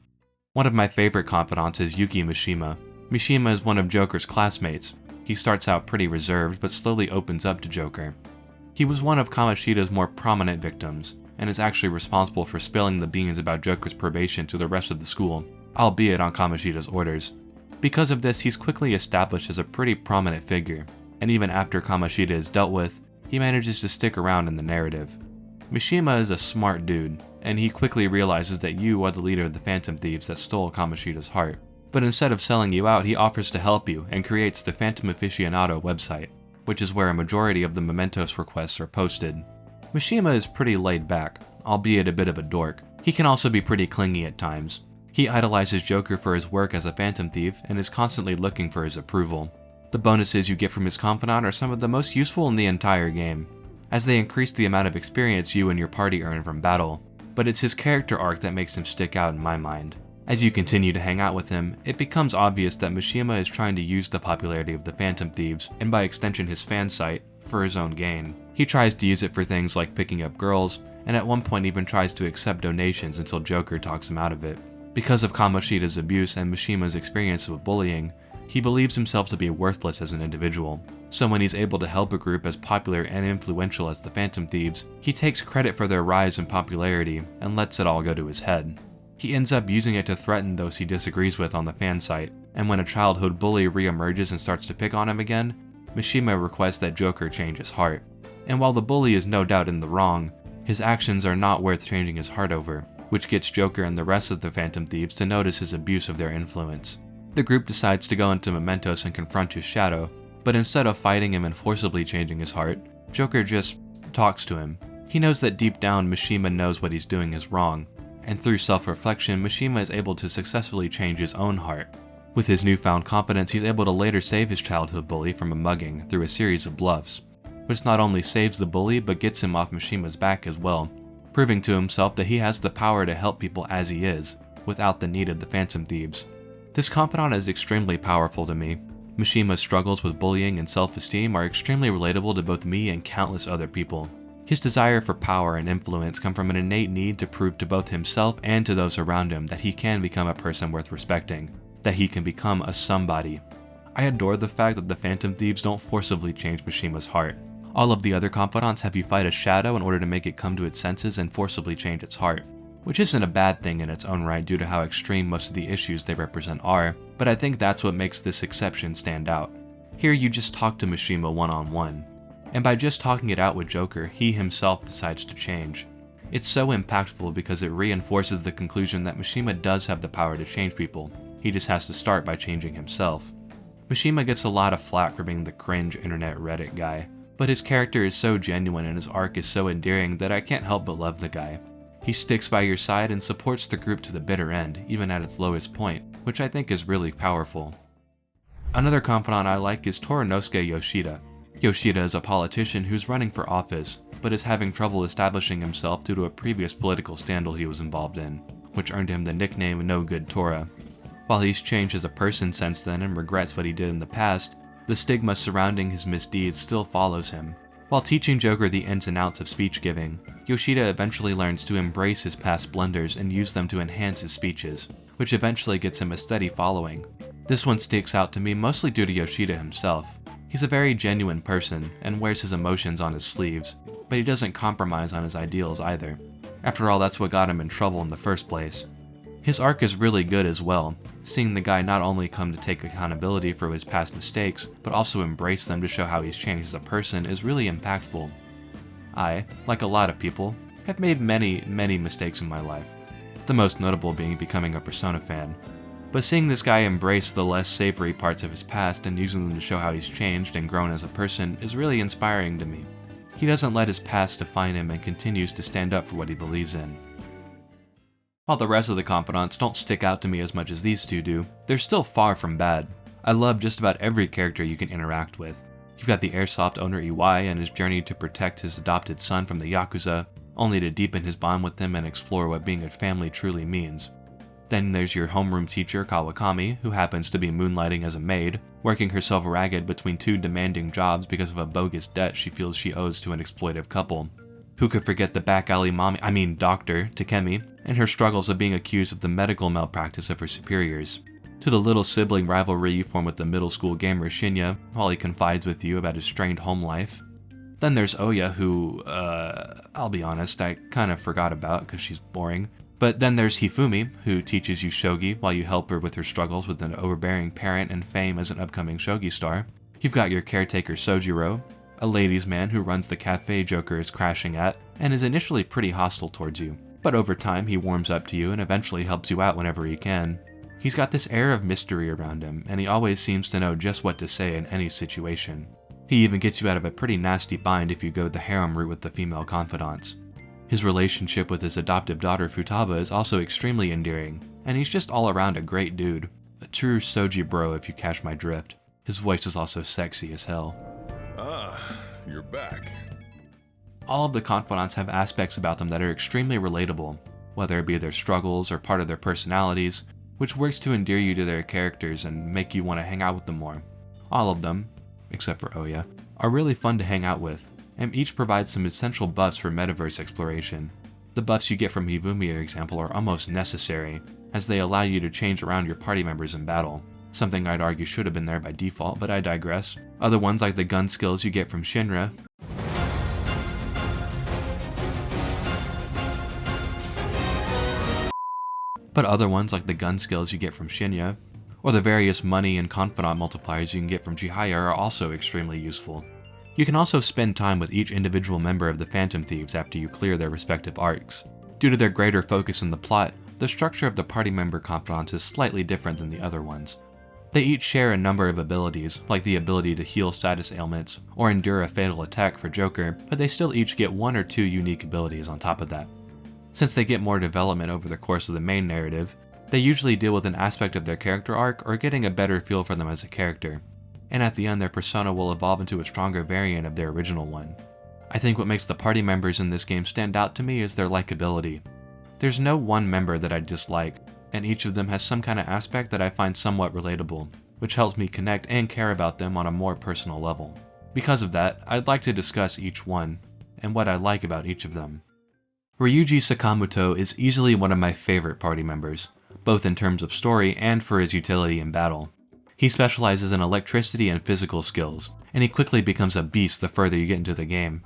One of my favorite Confidants is Yuki Mishima. Mishima is one of Joker's classmates. He starts out pretty reserved, but slowly opens up to Joker. He was one of Kamoshida's more prominent victims, and is actually responsible for spilling the beans about Joker's probation to the rest of the school, albeit on Kamoshida's orders. Because of this, he's quickly established as a pretty prominent figure, and even after Kamoshida is dealt with, he manages to stick around in the narrative. Mishima is a smart dude, and he quickly realizes that you are the leader of the Phantom Thieves that stole Kamoshida's heart. But instead of selling you out, he offers to help you and creates the Phantom Aficionado website, which is where a majority of the mementos requests are posted. Mishima is pretty laid back, albeit a bit of a dork. He can also be pretty clingy at times. He idolizes Joker for his work as a Phantom Thief and is constantly looking for his approval. The bonuses you get from his Confidant are some of the most useful in the entire game, as they increase the amount of experience you and your party earn from battle, but it's his character arc that makes him stick out in my mind. As you continue to hang out with him, it becomes obvious that Mishima is trying to use the popularity of the Phantom Thieves, and by extension his fan site, for his own gain. He tries to use it for things like picking up girls, and at one point even tries to accept donations until Joker talks him out of it. Because of Kamoshida's abuse and Mishima's experience with bullying, he believes himself to be worthless as an individual. So when he's able to help a group as popular and influential as the Phantom Thieves, he takes credit for their rise in popularity and lets it all go to his head. He ends up using it to threaten those he disagrees with on the fan site, and when a childhood bully re-emerges and starts to pick on him again, Mishima requests that Joker change his heart. And while the bully is no doubt in the wrong, his actions are not worth changing his heart over, which gets Joker and the rest of the Phantom Thieves to notice his abuse of their influence. The group decides to go into Mementos and confront his shadow, but instead of fighting him and forcibly changing his heart, Joker just talks to him. He knows that deep down Mishima knows what he's doing is wrong, and through self-reflection, Mishima is able to successfully change his own heart. With his newfound confidence, he's able to later save his childhood bully from a mugging through a series of bluffs, which not only saves the bully but gets him off Mishima's back as well, proving to himself that he has the power to help people as he is, without the need of the Phantom Thieves. This Confidant is extremely powerful to me. Mishima's struggles with bullying and self-esteem are extremely relatable to both me and countless other people. His desire for power and influence come from an innate need to prove to both himself and to those around him that he can become a person worth respecting, that he can become a somebody. I adore the fact that the Phantom Thieves don't forcibly change Mishima's heart. All of the other Confidants have you fight a shadow in order to make it come to its senses and forcibly change its heart, which isn't a bad thing in its own right due to how extreme most of the issues they represent are, but I think that's what makes this exception stand out. Here you just talk to Mishima one-on-one, and by just talking it out with Joker, he himself decides to change. It's so impactful because it reinforces the conclusion that Mishima does have the power to change people, he just has to start by changing himself. Mishima gets a lot of flack for being the cringe internet Reddit guy, but his character is so genuine and his arc is so endearing that I can't help but love the guy. He sticks by your side and supports the group to the bitter end, even at its lowest point, which I think is really powerful. Another Confidant I like is Torinosuke Yoshida. Yoshida is a politician who's running for office, but is having trouble establishing himself due to a previous political scandal he was involved in, which earned him the nickname No Good Tora. While he's changed as a person since then and regrets what he did in the past, the stigma surrounding his misdeeds still follows him. While teaching Joker the ins and outs of speech giving, Yoshida eventually learns to embrace his past blunders and use them to enhance his speeches, which eventually gets him a steady following. This one sticks out to me mostly due to Yoshida himself. He's a very genuine person and wears his emotions on his sleeves, but he doesn't compromise on his ideals either. After all, that's what got him in trouble in the first place. His arc is really good as well, seeing the guy not only come to take accountability for his past mistakes, but also embrace them to show how he's changed as a person is really impactful. I, like a lot of people, have made many mistakes in my life, the most notable being becoming a Persona fan. But seeing this guy embrace the less savory parts of his past and using them to show how he's changed and grown as a person is really inspiring to me. He doesn't let his past define him and continues to stand up for what he believes in. While the rest of the Confidants don't stick out to me as much as these two do, they're still far from bad. I love just about every character you can interact with. You've got the airsoft owner Iwai and his journey to protect his adopted son from the Yakuza, only to deepen his bond with them and explore what being a family truly means. Then there's your homeroom teacher Kawakami, who happens to be moonlighting as a maid, working herself ragged between two demanding jobs because of a bogus debt she feels she owes to an exploitive couple. Who could forget the back alley doctor, Takemi, and her struggles of being accused of the medical malpractice of her superiors. To the little sibling rivalry you form with the middle school gamer Shinya, while he confides with you about his strained home life. Then there's Oya, who, I'll be honest, I kind of forgot about because she's boring. But then there's Hifumi, who teaches you shogi while you help her with her struggles with an overbearing parent and fame as an upcoming shogi star. You've got your caretaker Sojiro, a ladies' man who runs the cafe Joker is crashing at, and is initially pretty hostile towards you. But over time he warms up to you and eventually helps you out whenever he can. He's got this air of mystery around him, and he always seems to know just what to say in any situation. He even gets you out of a pretty nasty bind if you go the harem route with the female confidants. His relationship with his adoptive daughter Futaba is also extremely endearing, and he's just all around a great dude. A true Soji bro if you catch my drift. His voice is also sexy as hell. Ah, you're back. All of the confidants have aspects about them that are extremely relatable, whether it be their struggles or part of their personalities, which works to endear you to their characters and make you want to hang out with them more. All of them, except for Oya, are really fun to hang out with, and each provides some essential buffs for metaverse exploration. The buffs you get from Hifumi, for example, are almost necessary, as they allow you to change around your party members in battle, something I'd argue should have been there by default, but I digress. Other ones like the gun skills you get from Shinra, or the various money and confidant multipliers you can get from Chihaya are also extremely useful. You can also spend time with each individual member of the Phantom Thieves after you clear their respective arcs. Due to their greater focus in the plot, the structure of the party member confidants is slightly different than the other ones. They each share a number of abilities, like the ability to heal status ailments or endure a fatal attack for Joker, but they still each get one or two unique abilities on top of that. Since they get more development over the course of the main narrative, they usually deal with an aspect of their character arc or getting a better feel for them as a character, and at the end their persona will evolve into a stronger variant of their original one. I think what makes the party members in this game stand out to me is their likability. There's no one member that I dislike, and each of them has some kind of aspect that I find somewhat relatable, which helps me connect and care about them on a more personal level. Because of that, I'd like to discuss each one, and what I like about each of them. Ryuji Sakamoto is easily one of my favorite party members, both in terms of story and for his utility in battle. He specializes in electricity and physical skills, and he quickly becomes a beast the further you get into the game.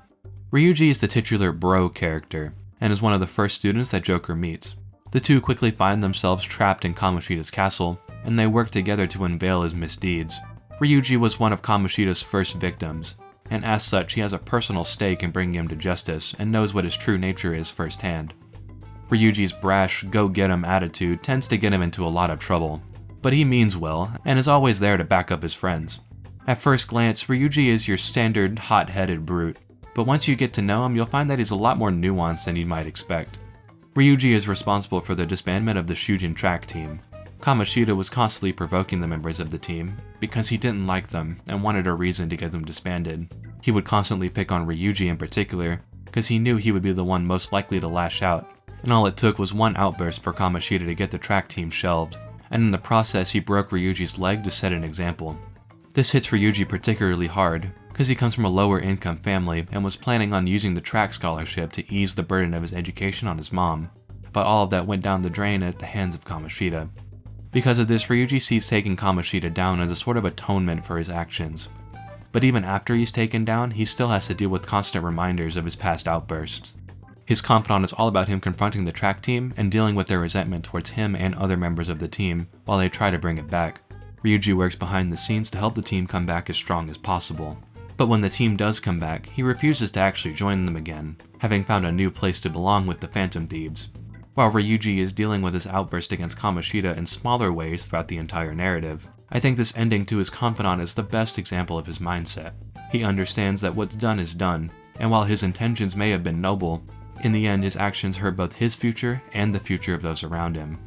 Ryuji is the titular bro character, and is one of the first students that Joker meets. The two quickly find themselves trapped in Kamoshida's castle, and they work together to unveil his misdeeds. Ryuji was one of Kamoshida's first victims, and as such he has a personal stake in bringing him to justice and knows what his true nature is firsthand. Ryuji's brash, go-get-em attitude tends to get him into a lot of trouble, but he means well, and is always there to back up his friends. At first glance, Ryuji is your standard hot-headed brute, but once you get to know him, you'll find that he's a lot more nuanced than you might expect. Ryuji is responsible for the disbandment of the Shujin track team. Kamoshida was constantly provoking the members of the team, because he didn't like them and wanted a reason to get them disbanded. He would constantly pick on Ryuji in particular, because he knew he would be the one most likely to lash out, and all it took was one outburst for Kamoshida to get the track team shelved, and in the process he broke Ryuji's leg to set an example. This hits Ryuji particularly hard, because he comes from a lower income family and was planning on using the track scholarship to ease the burden of his education on his mom, but all of that went down the drain at the hands of Kamoshida. Because of this, Ryuji sees taking Kamoshida down as a sort of atonement for his actions. But even after he's taken down, he still has to deal with constant reminders of his past outbursts. His confidant is all about him confronting the track team and dealing with their resentment towards him and other members of the team while they try to bring it back. Ryuji works behind the scenes to help the team come back as strong as possible. But when the team does come back, he refuses to actually join them again, having found a new place to belong with the Phantom Thieves. While Ryuji is dealing with his outburst against Kamoshida in smaller ways throughout the entire narrative, I think this ending to his confidant is the best example of his mindset. He understands that what's done is done, and while his intentions may have been noble, in the end his actions hurt both his future and the future of those around him.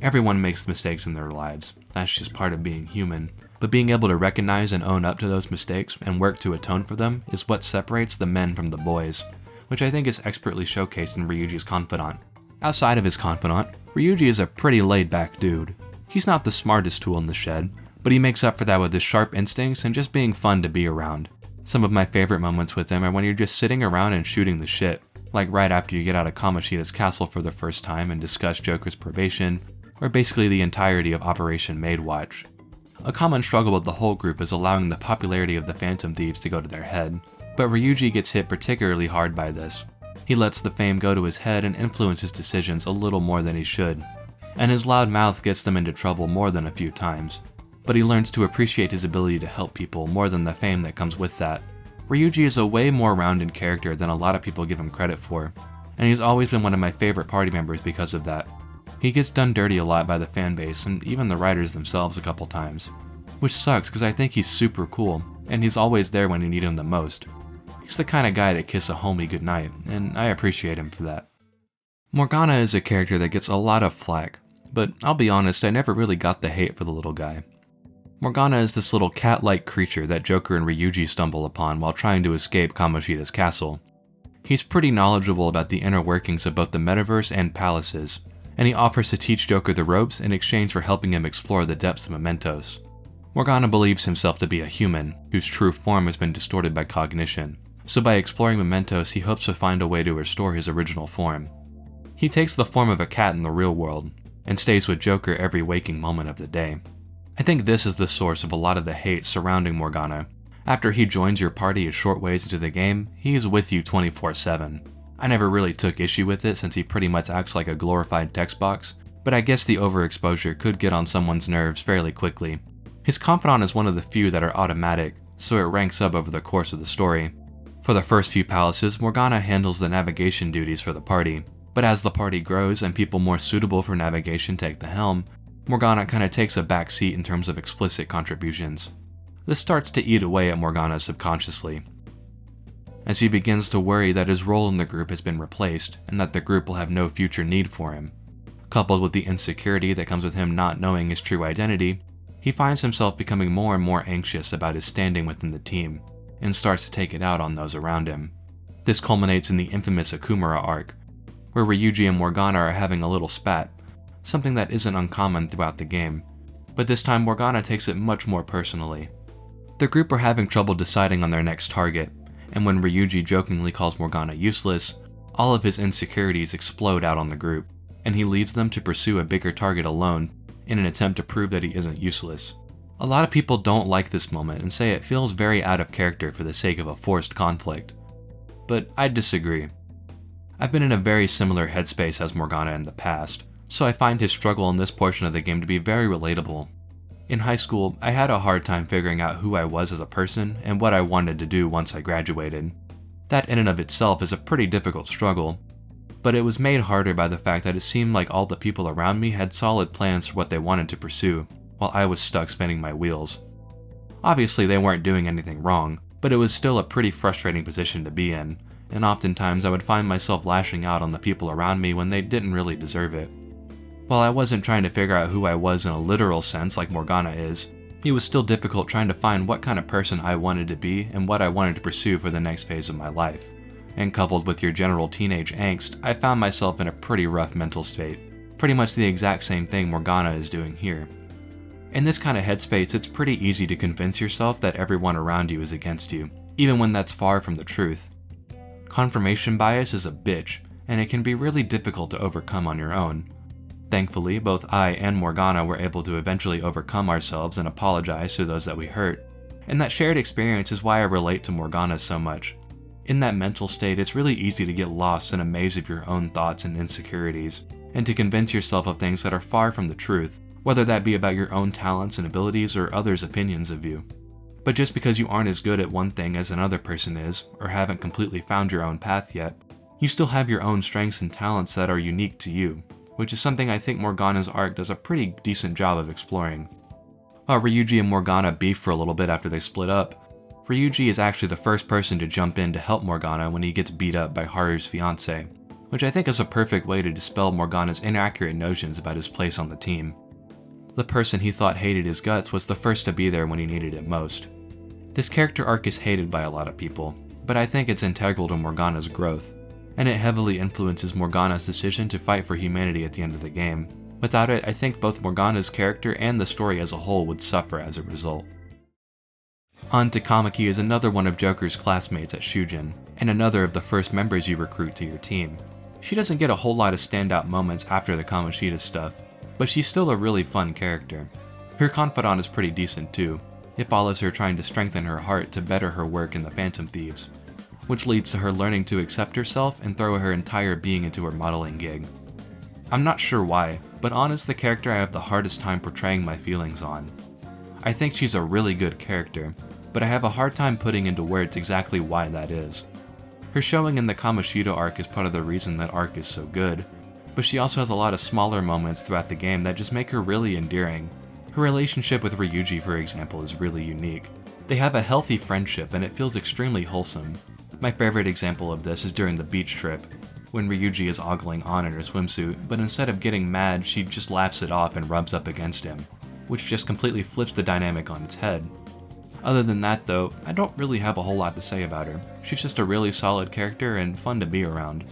Everyone makes mistakes in their lives, that's just part of being human, but being able to recognize and own up to those mistakes and work to atone for them is what separates the men from the boys, which I think is expertly showcased in Ryuji's confidant. Outside of his confidant, Ryuji is a pretty laid-back dude. He's not the smartest tool in the shed, but he makes up for that with his sharp instincts and just being fun to be around. Some of my favorite moments with him are when you're just sitting around and shooting the shit, like right after you get out of Kamoshida's castle for the first time and discuss Joker's probation, or basically the entirety of Operation Maidwatch. A common struggle with the whole group is allowing the popularity of the Phantom Thieves to go to their head, but Ryuji gets hit particularly hard by this. He lets the fame go to his head and influence his decisions a little more than he should, and his loud mouth gets them into trouble more than a few times. But he learns to appreciate his ability to help people more than the fame that comes with that. Ryuji is a way more rounded character than a lot of people give him credit for, and he's always been one of my favorite party members because of that. He gets done dirty a lot by the fanbase and even the writers themselves a couple times, which sucks because I think he's super cool, and he's always there when you need him the most. He's the kind of guy to kiss a homie goodnight, and I appreciate him for that. Morgana is a character that gets a lot of flack, but I'll be honest, I never really got the hate for the little guy. Morgana is this little cat-like creature that Joker and Ryuji stumble upon while trying to escape Kamoshida's castle. He's pretty knowledgeable about the inner workings of both the Metaverse and palaces, and he offers to teach Joker the ropes in exchange for helping him explore the depths of Mementos. Morgana believes himself to be a human, whose true form has been distorted by cognition, so by exploring Mementos he hopes to find a way to restore his original form. He takes the form of a cat in the real world, and stays with Joker every waking moment of the day. I think this is the source of a lot of the hate surrounding Morgana. After he joins your party a short ways into the game, he is with you 24/7. I never really took issue with it since he pretty much acts like a glorified text box, but I guess the overexposure could get on someone's nerves fairly quickly. His confidant is one of the few that are automatic, so it ranks up over the course of the story. For the first few palaces, Morgana handles the navigation duties for the party, but as the party grows and people more suitable for navigation take the helm, Morgana kinda takes a back seat in terms of explicit contributions. This starts to eat away at Morgana subconsciously, as he begins to worry that his role in the group has been replaced and that the group will have no future need for him. Coupled with the insecurity that comes with him not knowing his true identity, he finds himself becoming more and more anxious about his standing within the team, and starts to take it out on those around him. This culminates in the infamous Akumura arc, where Ryuji and Morgana are having a little spat, something that isn't uncommon throughout the game, but this time Morgana takes it much more personally. The group are having trouble deciding on their next target, and when Ryuji jokingly calls Morgana useless, all of his insecurities explode out on the group, and he leaves them to pursue a bigger target alone in an attempt to prove that he isn't useless. A lot of people don't like this moment and say it feels very out of character for the sake of a forced conflict, but I disagree. I've been in a very similar headspace as Morgana in the past, so I find his struggle in this portion of the game to be very relatable. In high school, I had a hard time figuring out who I was as a person and what I wanted to do once I graduated. That in and of itself is a pretty difficult struggle, but it was made harder by the fact that it seemed like all the people around me had solid plans for what they wanted to pursue, while I was stuck spinning my wheels. Obviously they weren't doing anything wrong, but it was still a pretty frustrating position to be in, and oftentimes I would find myself lashing out on the people around me when they didn't really deserve it. While I wasn't trying to figure out who I was in a literal sense like Morgana is, it was still difficult trying to find what kind of person I wanted to be and what I wanted to pursue for the next phase of my life. And coupled with your general teenage angst, I found myself in a pretty rough mental state. Pretty much the exact same thing Morgana is doing here. In this kind of headspace, it's pretty easy to convince yourself that everyone around you is against you, even when that's far from the truth. Confirmation bias is a bitch, and it can be really difficult to overcome on your own. Thankfully, both I and Morgana were able to eventually overcome ourselves and apologize to those that we hurt, and that shared experience is why I relate to Morgana so much. In that mental state, it's really easy to get lost in a maze of your own thoughts and insecurities, and to convince yourself of things that are far from the truth, whether that be about your own talents and abilities or others' opinions of you. But just because you aren't as good at one thing as another person is, or haven't completely found your own path yet, you still have your own strengths and talents that are unique to you, which is something I think Morgana's arc does a pretty decent job of exploring. While Ryuji and Morgana beef for a little bit after they split up, Ryuji is actually the first person to jump in to help Morgana when he gets beat up by Haru's fiancée, which I think is a perfect way to dispel Morgana's inaccurate notions about his place on the team. The person he thought hated his guts was the first to be there when he needed it most. This character arc is hated by a lot of people, but I think it's integral to Morgana's growth. and it heavily influences Morgana's decision to fight for humanity at the end of the game. Without it, I think both Morgana's character and the story as a whole would suffer as a result. On to Kamaki is another one of Joker's classmates at Shujin, and another of the first members you recruit to your team. She doesn't get a whole lot of standout moments after the Kamoshida stuff, but she's still a really fun character. Her confidant is pretty decent too. It follows her trying to strengthen her heart to better her work in the Phantom Thieves, which leads to her learning to accept herself and throw her entire being into her modeling gig. I'm not sure why, but Ann is the character I have the hardest time portraying my feelings on. I think she's a really good character, but I have a hard time putting into words exactly why that is. Her showing in the Kamoshida arc is part of the reason that arc is so good, but she also has a lot of smaller moments throughout the game that just make her really endearing. Her relationship with Ryuji, for example, is really unique. They have a healthy friendship and it feels extremely wholesome. My favorite example of this is during the beach trip, when Ryuji is ogling Ann in her swimsuit, but instead of getting mad, she just laughs it off and rubs up against him, which just completely flips the dynamic on its head. Other than that though, I don't really have a whole lot to say about her. She's just a really solid character and fun to be around.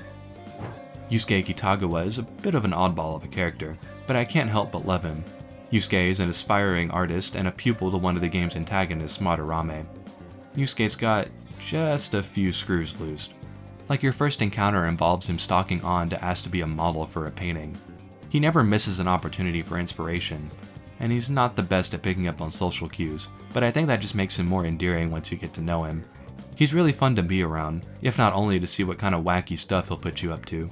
Yusuke Kitagawa is a bit of an oddball of a character, but I can't help but love him. Yusuke is an aspiring artist and a pupil to one of the game's antagonists, Madarame. Yusuke's got just a few screws loose. Like your first encounter involves him stalking Ann to ask to be a model for a painting. He never misses an opportunity for inspiration, and he's not the best at picking up on social cues, but I think that just makes him more endearing once you get to know him. He's really fun to be around, if not only to see what kind of wacky stuff he'll put you up to.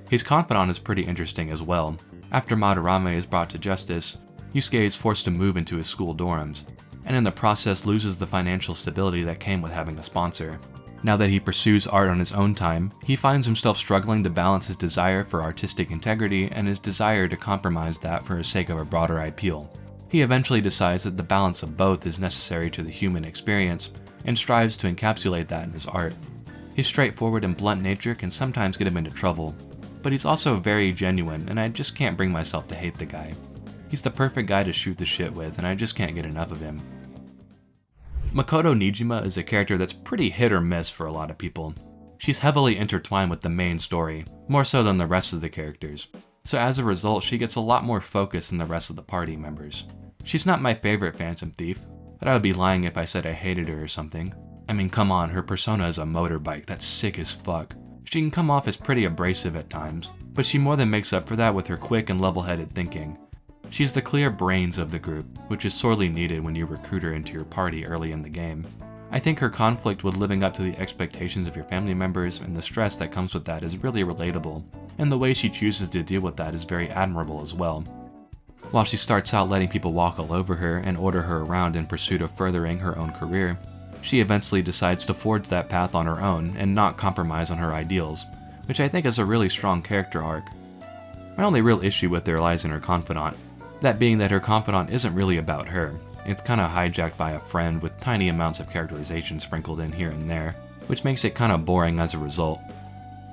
His confidant is pretty interesting as well. After Madarame is brought to justice, Yusuke is forced to move into his school dorms, and in the process loses the financial stability that came with having a sponsor. Now that he pursues art on his own time, he finds himself struggling to balance his desire for artistic integrity and his desire to compromise that for the sake of a broader ideal. He eventually decides that the balance of both is necessary to the human experience, and strives to encapsulate that in his art. His straightforward and blunt nature can sometimes get him into trouble, but he's also very genuine, and I just can't bring myself to hate the guy. He's the perfect guy to shoot the shit with, and I just can't get enough of him. Makoto Nijima is a character that's pretty hit or miss for a lot of people. She's heavily intertwined with the main story, more so than the rest of the characters, so as a result she gets a lot more focus than the rest of the party members. She's not my favorite Phantom Thief, but I would be lying if I said I hated her or something. I mean, come on, her persona is a motorbike that's sick as fuck. She can come off as pretty abrasive at times, but she more than makes up for that with her quick and level-headed thinking. She's the clear brains of the group, which is sorely needed when you recruit her into your party early in the game. I think her conflict with living up to the expectations of your family members and the stress that comes with that is really relatable, and the way she chooses to deal with that is very admirable as well. While she starts out letting people walk all over her and order her around in pursuit of furthering her own career, she eventually decides to forge that path on her own and not compromise on her ideals, which I think is a really strong character arc. My only real issue with her lies in her confidant, that being that her confidant isn't really about her. It's kinda hijacked by a friend with tiny amounts of characterization sprinkled in here and there, which makes it kinda boring as a result.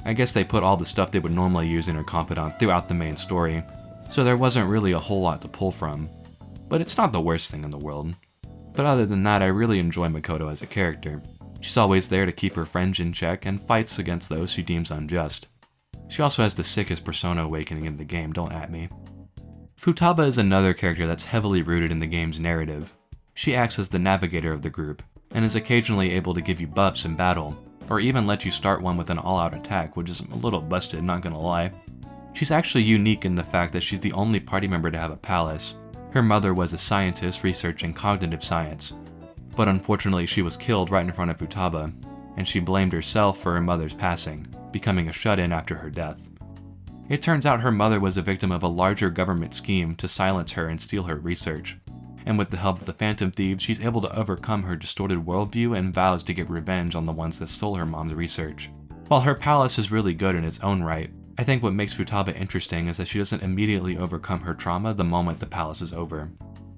I guess they put all the stuff they would normally use in her confidant throughout the main story, so there wasn't really a whole lot to pull from. But it's not the worst thing in the world. But other than that, I really enjoy Makoto as a character. She's always there to keep her friends in check and fights against those she deems unjust. She also has the sickest persona awakening in the game, don't at me. Futaba is another character that's heavily rooted in the game's narrative. She acts as the navigator of the group, and is occasionally able to give you buffs in battle, or even let you start one with an all-out attack, which is a little busted, not gonna lie. She's actually unique in the fact that she's the only party member to have a palace. Her mother was a scientist researching cognitive science, but unfortunately she was killed right in front of Futaba, and she blamed herself for her mother's passing, becoming a shut-in after her death. It turns out her mother was a victim of a larger government scheme to silence her and steal her research, and with the help of the Phantom Thieves, she's able to overcome her distorted worldview and vows to get revenge on the ones that stole her mom's research. While her palace is really good in its own right, I think what makes Futaba interesting is that she doesn't immediately overcome her trauma the moment the palace is over.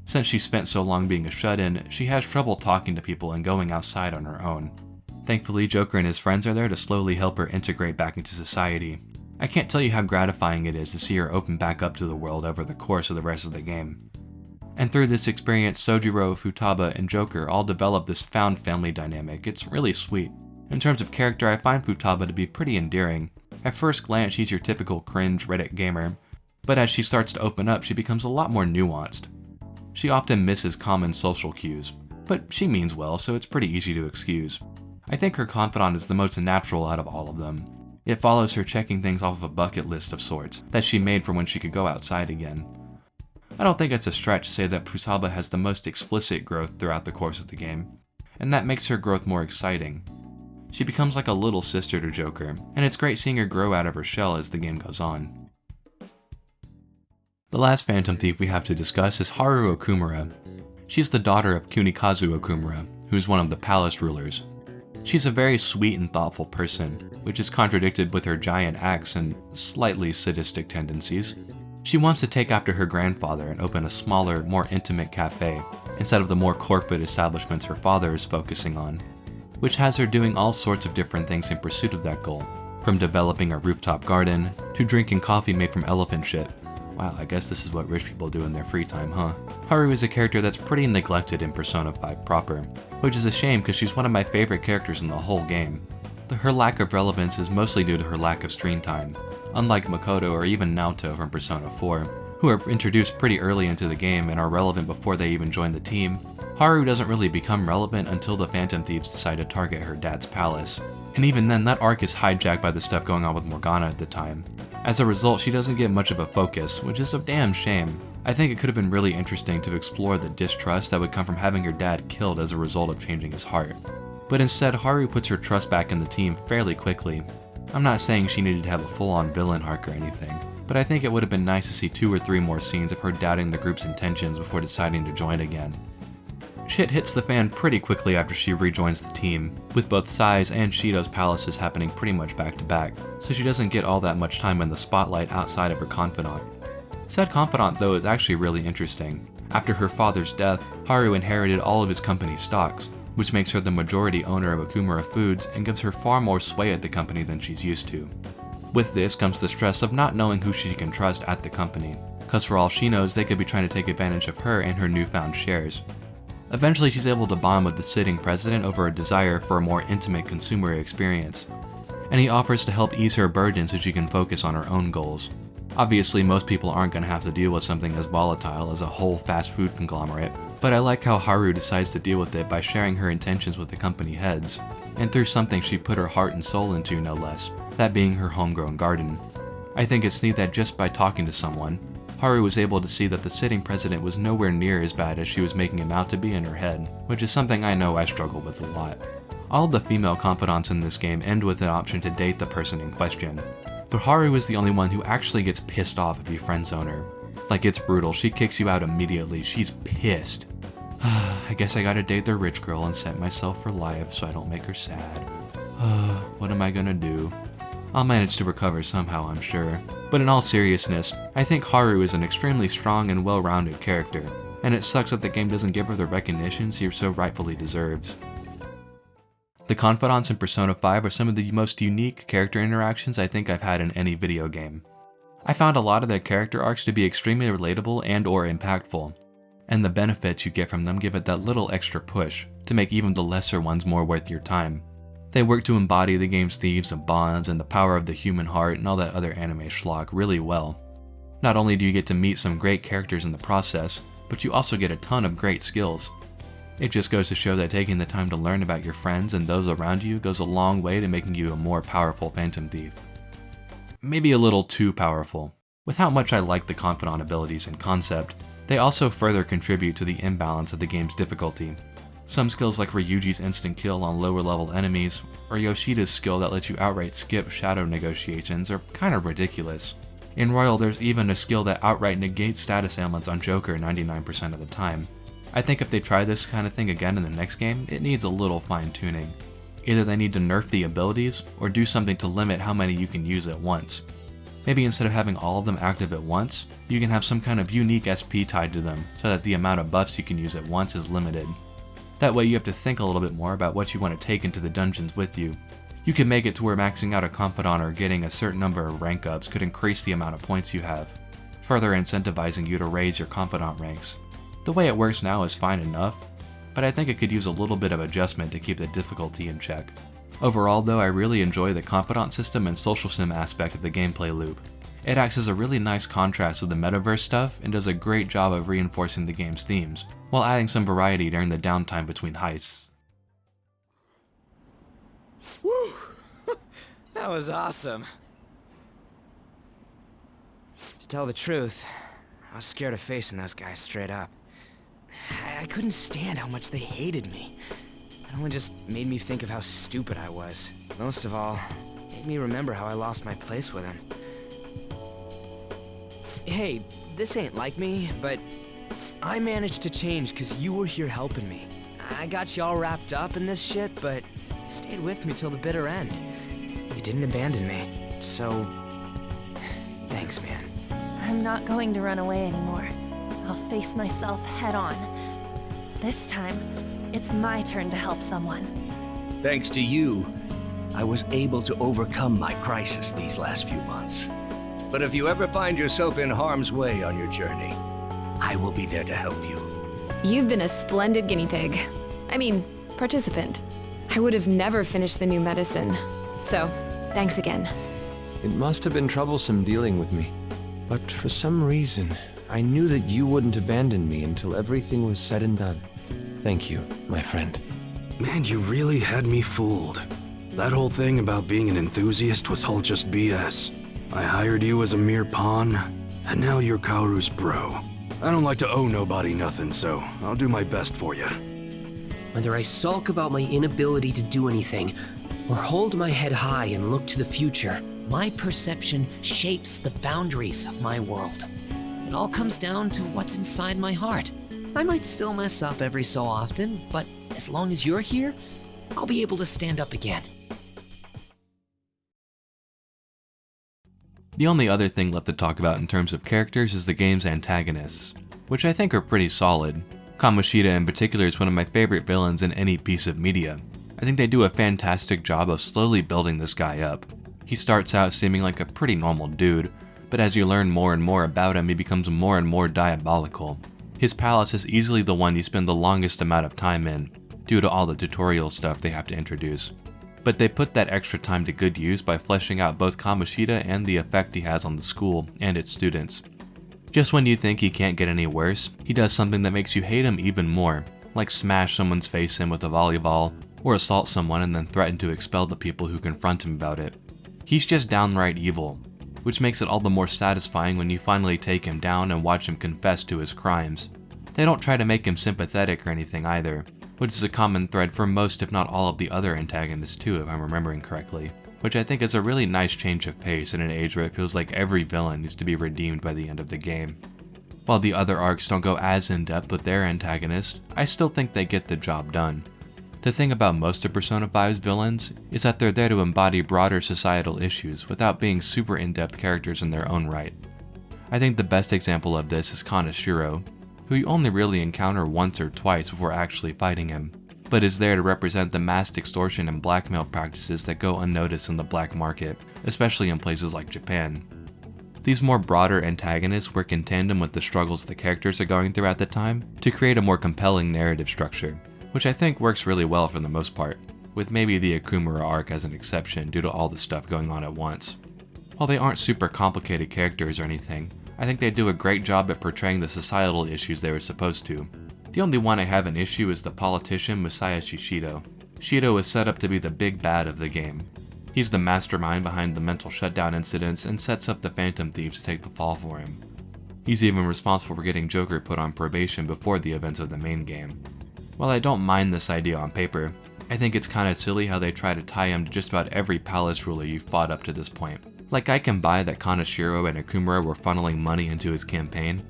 Since she spent so long being a shut-in, she has trouble talking to people and going outside on her own. Thankfully, Joker and his friends are there to slowly help her integrate back into society. I can't tell you how gratifying it is to see her open back up to the world over the course of the rest of the game. And through this experience, Sojiro, Futaba, and Joker all develop this found family dynamic. It's really sweet. In terms of character, I find Futaba to be pretty endearing. At first glance, she's your typical cringe Reddit gamer, but as she starts to open up, she becomes a lot more nuanced. She often misses common social cues, but she means well, so it's pretty easy to excuse. I think her confidant is the most natural out of all of them. It follows her checking things off of a bucket list of sorts that she made for when she could go outside again. I don't think it's a stretch to say that Pusaba has the most explicit growth throughout the course of the game, and that makes her growth more exciting. She becomes like a little sister to Joker, and it's great seeing her grow out of her shell as the game goes on. The last Phantom Thief we have to discuss is Haru Okumura. She's the daughter of Kunikazu Okumura, who's one of the palace rulers. She's a very sweet and thoughtful person, which is contradicted with her giant axe and slightly sadistic tendencies. She wants to take after her grandfather and open a smaller, more intimate cafe, instead of the more corporate establishments her father is focusing on, which has her doing all sorts of different things in pursuit of that goal, from developing a rooftop garden, to drinking coffee made from elephant shit. Wow, I guess this is what rich people do in their free time, huh? Haru is a character that's pretty neglected in Persona 5 proper, which is a shame because she's one of my favorite characters in the whole game. Her lack of relevance is mostly due to her lack of screen time. Unlike Makoto or even Naoto from Persona 4, who are introduced pretty early into the game and are relevant before they even join the team, Haru doesn't really become relevant until the Phantom Thieves decide to target her dad's palace. And even then, that arc is hijacked by the stuff going on with Morgana at the time. As a result, she doesn't get much of a focus, which is a damn shame. I think it could have been really interesting to explore the distrust that would come from having her dad killed as a result of changing his heart. But instead, Haru puts her trust back in the team fairly quickly. I'm not saying she needed to have a full-on villain arc or anything, but I think it would have been nice to see 2 or 3 more scenes of her doubting the group's intentions before deciding to join again. Shit hits the fan pretty quickly after she rejoins the team, with both Sai's and Shido's palaces happening pretty much back to back, so she doesn't get all that much time in the spotlight outside of her confidant. Said confidant though is actually really interesting. After her father's death, Haru inherited all of his company's stocks, which makes her the majority owner of Okumura Foods and gives her far more sway at the company than she's used to. With this comes the stress of not knowing who she can trust at the company, cause for all she knows they could be trying to take advantage of her and her newfound shares. Eventually she's able to bond with the sitting president over a desire for a more intimate consumer experience, and he offers to help ease her burden so she can focus on her own goals. Obviously most people aren't going to have to deal with something as volatile as a whole fast food conglomerate, but I like how Haru decides to deal with it by sharing her intentions with the company heads, and through something she put her heart and soul into no less, that being her homegrown garden. I think it's neat that just by talking to someone, Haru was able to see that the sitting president was nowhere near as bad as she was making him out to be in her head, which is something I know I struggle with a lot. All of the female confidants in this game end with an option to date the person in question, but Haru is the only one who actually gets pissed off if you friendzone her. Like, it's brutal, she kicks you out immediately, she's pissed. I guess I gotta date the rich girl and set myself for life so I don't make her sad. What am I gonna do? I'll manage to recover somehow, I'm sure. But in all seriousness, I think Haru is an extremely strong and well-rounded character, and it sucks that the game doesn't give her the recognition she so rightfully deserves. The confidants in Persona 5 are some of the most unique character interactions I think I've had in any video game. I found a lot of their character arcs to be extremely relatable and or impactful, and the benefits you get from them give it that little extra push to make even the lesser ones more worth your time. They work to embody the game's themes of bonds and the power of the human heart and all that other anime schlock really well. Not only do you get to meet some great characters in the process, but you also get a ton of great skills. It just goes to show that taking the time to learn about your friends and those around you goes a long way to making you a more powerful Phantom Thief. Maybe a little too powerful. With how much I like the confidant abilities and concept, they also further contribute to the imbalance of the game's difficulty. Some skills like Ryuji's instant kill on lower level enemies, or Yoshida's skill that lets you outright skip shadow negotiations are kinda ridiculous. In Royal there's even a skill that outright negates status ailments on Joker 99% of the time. I think if they try this kind of thing again in the next game, it needs a little fine tuning. Either they need to nerf the abilities, or do something to limit how many you can use at once. Maybe instead of having all of them active at once, you can have some kind of unique SP tied to them, so that the amount of buffs you can use at once is limited. That way you have to think a little bit more about what you want to take into the dungeons with you. You can make it to where maxing out a confidant or getting a certain number of rank ups could increase the amount of points you have, further incentivizing you to raise your confidant ranks. The way it works now is fine enough, but I think it could use a little bit of adjustment to keep the difficulty in check. Overall though, I really enjoy the confidant system and social sim aspect of the gameplay loop. It acts as a really nice contrast to the Metaverse stuff and does a great job of reinforcing the game's themes, while adding some variety during the downtime between heists. Woo! That was awesome. To tell the truth, I was scared of facing those guys straight up. I couldn't stand how much they hated me. It only just made me think of how stupid I was. Most of all, it made me remember how I lost my place with him. Hey, this ain't like me, but I managed to change because you were here helping me. I got you all wrapped up in this shit, but you stayed with me till the bitter end. You didn't abandon me, so thanks, man. I'm not going to run away anymore. I'll face myself head on. This time, it's my turn to help someone. Thanks to you, I was able to overcome my crisis these last few months. But if you ever find yourself in harm's way on your journey, I will be there to help you. You've been a splendid guinea pig. I mean, participant. I would have never finished the new medicine. So, thanks again. It must have been troublesome dealing with me. But for some reason, I knew that you wouldn't abandon me until everything was said and done. Thank you, my friend. Man, you really had me fooled. That whole thing about being an enthusiast was all just BS. I hired you as a mere pawn, and now you're Kaoru's bro. I don't like to owe nobody nothing, so I'll do my best for you. Whether I sulk about my inability to do anything, or hold my head high and look to the future, my perception shapes the boundaries of my world. It all comes down to what's inside my heart. I might still mess up every so often, but as long as you're here, I'll be able to stand up again. The only other thing left to talk about in terms of characters is the game's antagonists, which I think are pretty solid. Kamoshida in particular is one of my favorite villains in any piece of media. I think they do a fantastic job of slowly building this guy up. He starts out seeming like a pretty normal dude, but as you learn more and more about him, he becomes more and more diabolical. His palace is easily the one you spend the longest amount of time in, due to all the tutorial stuff they have to introduce. But they put that extra time to good use by fleshing out both Kamoshida and the effect he has on the school and its students. Just when you think he can't get any worse, he does something that makes you hate him even more, like smash someone's face in with a volleyball, or assault someone and then threaten to expel the people who confront him about it. He's just downright evil, which makes it all the more satisfying when you finally take him down and watch him confess to his crimes. They don't try to make him sympathetic or anything either, which is a common thread for most if not all of the other antagonists too, if I'm remembering correctly, which I think is a really nice change of pace in an age where it feels like every villain needs to be redeemed by the end of the game. While the other arcs don't go as in-depth with their antagonists, I still think they get the job done. The thing about most of Persona 5's villains is that they're there to embody broader societal issues without being super in-depth characters in their own right. I think the best example of this is Kaneshiro, who you only really encounter once or twice before actually fighting him, but is there to represent the mass extortion and blackmail practices that go unnoticed in the black market, especially in places like Japan. These more broader antagonists work in tandem with the struggles the characters are going through at the time to create a more compelling narrative structure, which I think works really well for the most part, with maybe the Akumura arc as an exception due to all the stuff going on at once. While they aren't super complicated characters or anything, I think they do a great job at portraying the societal issues they were supposed to. The only one I have an issue is the politician Musashi Shido. Shido is set up to be the big bad of the game. He's the mastermind behind the mental shutdown incidents and sets up the Phantom Thieves to take the fall for him. He's even responsible for getting Joker put on probation before the events of the main game. While I don't mind this idea on paper, I think it's kinda silly how they try to tie him to just about every palace ruler you've fought up to this point. Like, I can buy that Kaneshiro and Akumura were funneling money into his campaign,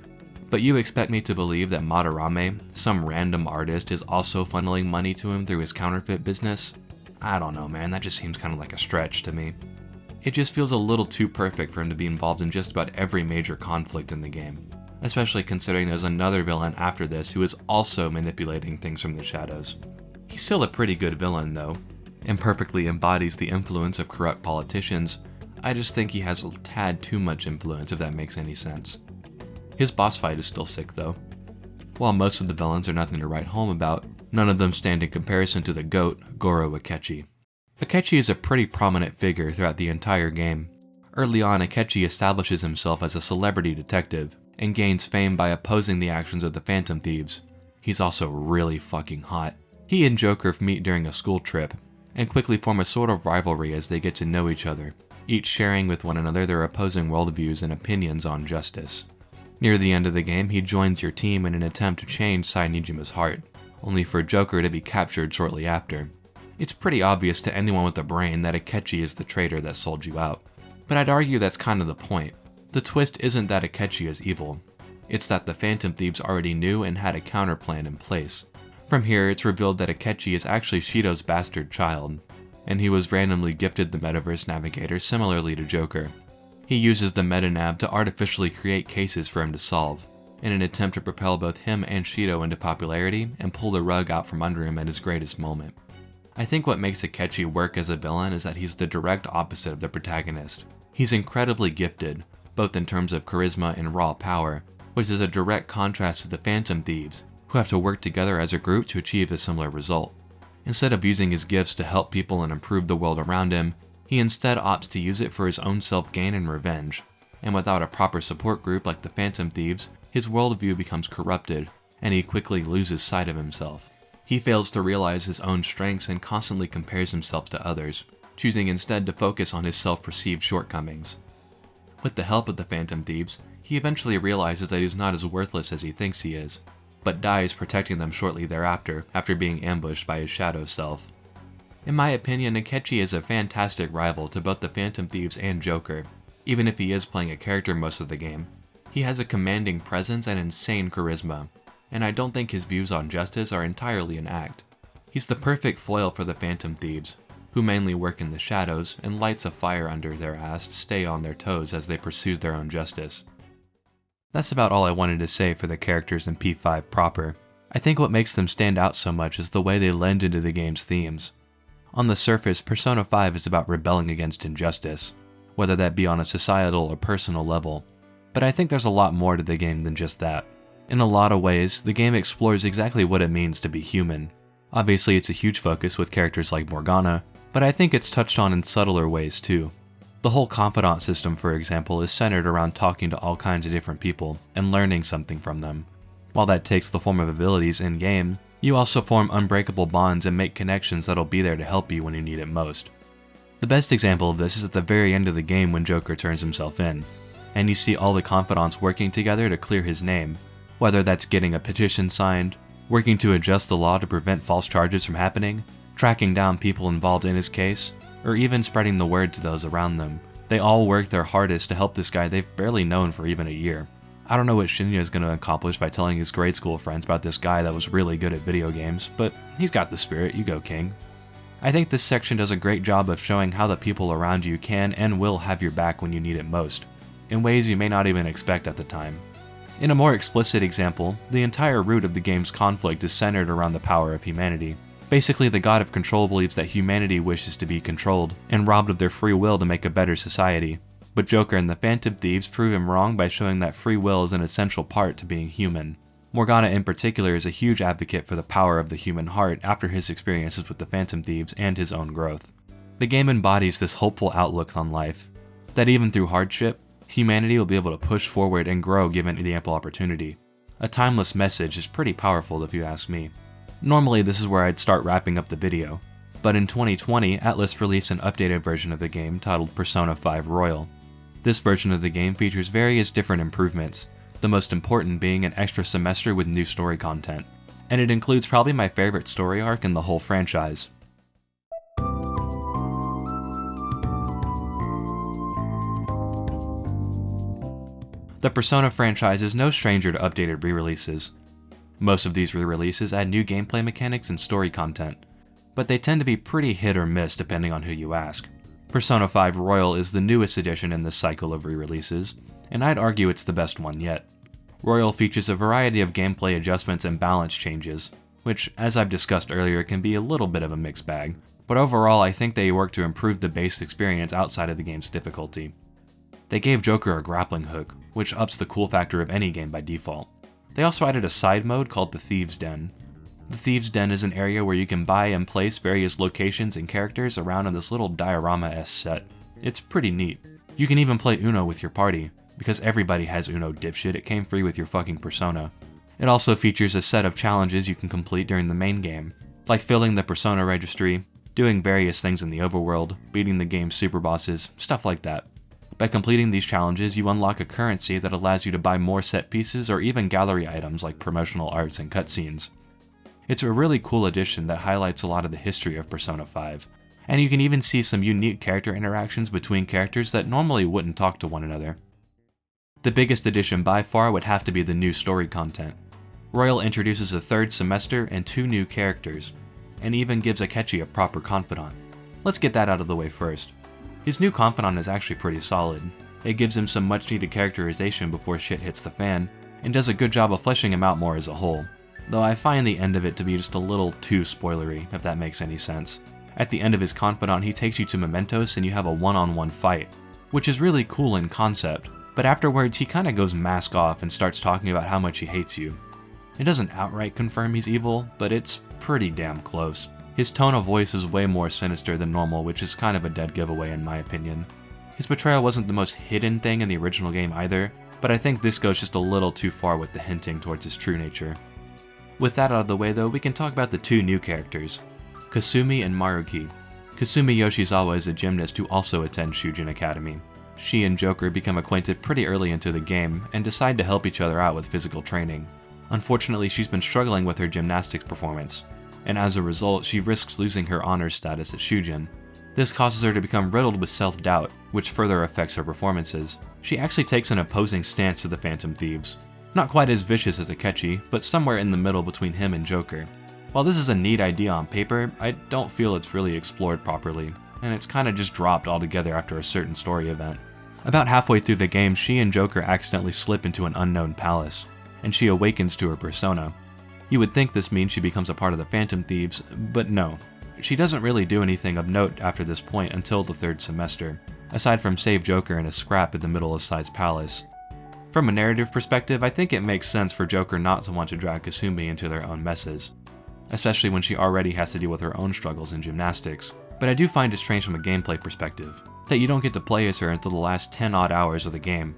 but you expect me to believe that Madarame, some random artist, is also funneling money to him through his counterfeit business? I don't know, man, that just seems kinda like a stretch to me. It just feels a little too perfect for him to be involved in just about every major conflict in the game, especially considering there's another villain after this who is also manipulating things from the shadows. He's still a pretty good villain though, and perfectly embodies the influence of corrupt politicians. I just think he has a tad too much influence, if that makes any sense. His boss fight is still sick though. While most of the villains are nothing to write home about, none of them stand in comparison to the GOAT, Goro Akechi. Akechi is a pretty prominent figure throughout the entire game. Early on, Akechi establishes himself as a celebrity detective, and gains fame by opposing the actions of the Phantom Thieves. He's also really fucking hot. He and Joker meet during a school trip, and quickly form a sort of rivalry as they get to know each other, each sharing with one another their opposing worldviews and opinions on justice. Near the end of the game, he joins your team in an attempt to change Sainijima's heart, only for Joker to be captured shortly after. It's pretty obvious to anyone with a brain that Akechi is the traitor that sold you out. But I'd argue that's kind of the point. The twist isn't that Akechi is evil, it's that the Phantom Thieves already knew and had a counterplan in place. From here, it's revealed that Akechi is actually Shido's bastard child, and he was randomly gifted the Metaverse Navigator similarly to Joker. He uses the MetaNav to artificially create cases for him to solve, in an attempt to propel both him and Shido into popularity and pull the rug out from under him at his greatest moment. I think what makes Akechi work as a villain is that he's the direct opposite of the protagonist. He's incredibly gifted, both in terms of charisma and raw power, which is a direct contrast to the Phantom Thieves, who have to work together as a group to achieve a similar result. Instead of using his gifts to help people and improve the world around him, he instead opts to use it for his own self-gain and revenge. And without a proper support group like the Phantom Thieves, his worldview becomes corrupted, and he quickly loses sight of himself. He fails to realize his own strengths and constantly compares himself to others, choosing instead to focus on his self-perceived shortcomings. With the help of the Phantom Thieves, he eventually realizes that he's not as worthless as he thinks he is, but dies protecting them shortly thereafter, after being ambushed by his shadow self. In my opinion, Akechi is a fantastic rival to both the Phantom Thieves and Joker. Even if he is playing a character most of the game, he has a commanding presence and insane charisma, and I don't think his views on justice are entirely an act. He's the perfect foil for the Phantom Thieves, who mainly work in the shadows and lights a fire under their ass to stay on their toes as they pursue their own justice. That's about all I wanted to say for the characters in P5 proper. I think what makes them stand out so much is the way they lend into the game's themes. On the surface, Persona 5 is about rebelling against injustice, whether that be on a societal or personal level, but I think there's a lot more to the game than just that. In a lot of ways, the game explores exactly what it means to be human. Obviously, it's a huge focus with characters like Morgana, but I think it's touched on in subtler ways too. The whole Confidant system, for example, is centered around talking to all kinds of different people and learning something from them. While that takes the form of abilities in-game, you also form unbreakable bonds and make connections that'll be there to help you when you need it most. The best example of this is at the very end of the game when Joker turns himself in, and you see all the Confidants working together to clear his name, whether that's getting a petition signed, working to adjust the law to prevent false charges from happening, tracking down people involved in his case, or even spreading the word to those around them. They all work their hardest to help this guy they've barely known for even a year. I don't know what Shinya is going to accomplish by telling his grade school friends about this guy that was really good at video games, but he's got the spirit, you go king. I think this section does a great job of showing how the people around you can and will have your back when you need it most, in ways you may not even expect at the time. In a more explicit example, the entire root of the game's conflict is centered around the power of humanity. Basically, the god of control believes that humanity wishes to be controlled and robbed of their free will to make a better society. But Joker and the Phantom Thieves prove him wrong by showing that free will is an essential part to being human. Morgana in particular is a huge advocate for the power of the human heart after his experiences with the Phantom Thieves and his own growth. The game embodies this hopeful outlook on life, that even through hardship, humanity will be able to push forward and grow given the ample opportunity. A timeless message is pretty powerful if you ask me. Normally this is where I'd start wrapping up the video, but in 2020 Atlus released an updated version of the game titled Persona 5 Royal. This version of the game features various different improvements, the most important being an extra semester with new story content, and it includes probably my favorite story arc in the whole franchise. The Persona franchise is no stranger to updated re-releases. Most of these re-releases add new gameplay mechanics and story content, but they tend to be pretty hit or miss depending on who you ask. Persona 5 Royal is the newest addition in this cycle of re-releases, and I'd argue it's the best one yet. Royal features a variety of gameplay adjustments and balance changes, which, as I've discussed earlier, can be a little bit of a mixed bag, but overall I think they work to improve the base experience outside of the game's difficulty. They gave Joker a grappling hook, which ups the cool factor of any game by default. They also added a side mode called the Thieves' Den. The Thieves' Den is an area where you can buy and place various locations and characters around in this little diorama-esque set. It's pretty neat. You can even play Uno with your party, because everybody has Uno, dipshit, it came free with your fucking persona. It also features a set of challenges you can complete during the main game, like filling the persona registry, doing various things in the overworld, beating the game's super bosses, stuff like that. By completing these challenges, you unlock a currency that allows you to buy more set pieces or even gallery items like promotional arts and cutscenes. It's a really cool addition that highlights a lot of the history of Persona 5, and you can even see some unique character interactions between characters that normally wouldn't talk to one another. The biggest addition by far would have to be the new story content. Royal introduces a third semester and 2 new characters, and even gives Akechi a proper confidant. Let's get that out of the way first. His new confidant is actually pretty solid. It gives him some much needed characterization before shit hits the fan, and does a good job of fleshing him out more as a whole. Though I find the end of it to be just a little too spoilery, if that makes any sense. At the end of his confidant, he takes you to Mementos and you have a one-on-one fight, which is really cool in concept, but afterwards he kinda goes mask off and starts talking about how much he hates you. It doesn't outright confirm he's evil, but it's pretty damn close. His tone of voice is way more sinister than normal, which is kind of a dead giveaway in my opinion. His betrayal wasn't the most hidden thing in the original game either, but I think this goes just a little too far with the hinting towards his true nature. With that out of the way though, we can talk about the 2 new characters, Kasumi and Maruki. Kasumi Yoshizawa is a gymnast who also attends Shujin Academy. She and Joker become acquainted pretty early into the game and decide to help each other out with physical training. Unfortunately, she's been struggling with her gymnastics performance, and as a result, she risks losing her honors status at Shujin. This causes her to become riddled with self-doubt, which further affects her performances. She actually takes an opposing stance to the Phantom Thieves. Not quite as vicious as Akechi, but somewhere in the middle between him and Joker. While this is a neat idea on paper, I don't feel it's really explored properly, and it's kinda just dropped altogether after a certain story event. About halfway through the game, she and Joker accidentally slip into an unknown palace, and she awakens to her persona. You would think this means she becomes a part of the Phantom Thieves, but no. She doesn't really do anything of note after this point until the 3rd semester, aside from save Joker in a scrap in the middle-sized palace. From a narrative perspective, I think it makes sense for Joker not to want to drag Kasumi into their own messes, especially when she already has to deal with her own struggles in gymnastics. But I do find it strange from a gameplay perspective, that you don't get to play as her until the last 10 odd hours of the game,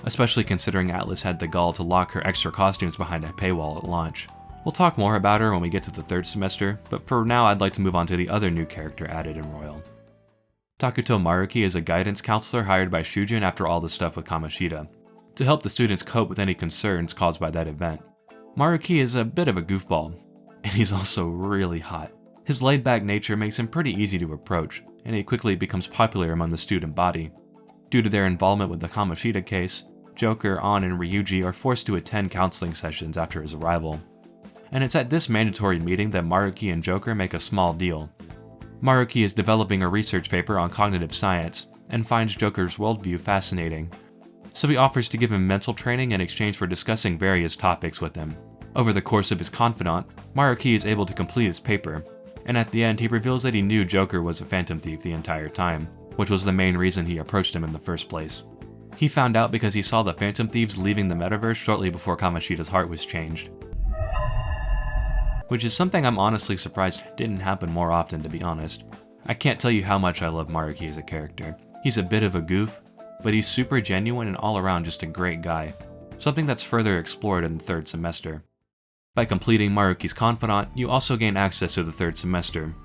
especially considering Atlas had the gall to lock her extra costumes behind a paywall at launch. We'll talk more about her when we get to the 3rd semester, but for now I'd like to move on to the other new character added in Royal. Takuto Maruki is a guidance counselor hired by Shujin after all the stuff with Kamoshida, to help the students cope with any concerns caused by that event. Maruki is a bit of a goofball, and he's also really hot. His laid-back nature makes him pretty easy to approach, and he quickly becomes popular among the student body. Due to their involvement with the Kamoshida case, Joker, An, and Ryuji are forced to attend counseling sessions after his arrival. And it's at this mandatory meeting that Maruki and Joker make a small deal. Maruki is developing a research paper on cognitive science, and finds Joker's worldview fascinating, so he offers to give him mental training in exchange for discussing various topics with him. Over the course of his confidant, Maruki is able to complete his paper, and at the end he reveals that he knew Joker was a Phantom Thief the entire time, which was the main reason he approached him in the first place. He found out because he saw the Phantom Thieves leaving the Metaverse shortly before Kamoshida's heart was changed. Which is something I'm honestly surprised didn't happen more often, to be honest. I can't tell you how much I love Maruki as a character. He's a bit of a goof, but he's super genuine and all around just a great guy, something that's further explored in the 3rd semester. By completing Maruki's confidant, you also gain access to the 3rd semester.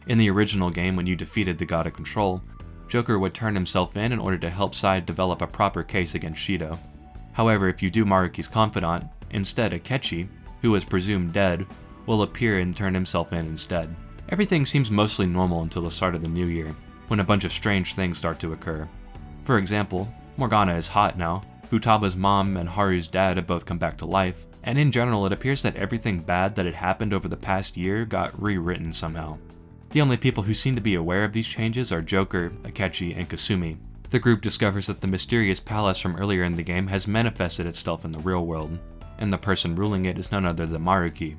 In the original game, when you defeated the God of Control, Joker would turn himself in order to help Side develop a proper case against Shido. However, if you do Maruki's confidant, instead Akechi, who is presumed dead, will appear and turn himself in instead. Everything seems mostly normal until the start of the new year, when a bunch of strange things start to occur. For example, Morgana is hot now, Futaba's mom and Haru's dad have both come back to life, and in general it appears that everything bad that had happened over the past year got rewritten somehow. The only people who seem to be aware of these changes are Joker, Akechi, and Kasumi. The group discovers that the mysterious palace from earlier in the game has manifested itself in the real world, and the person ruling it is none other than Maruki.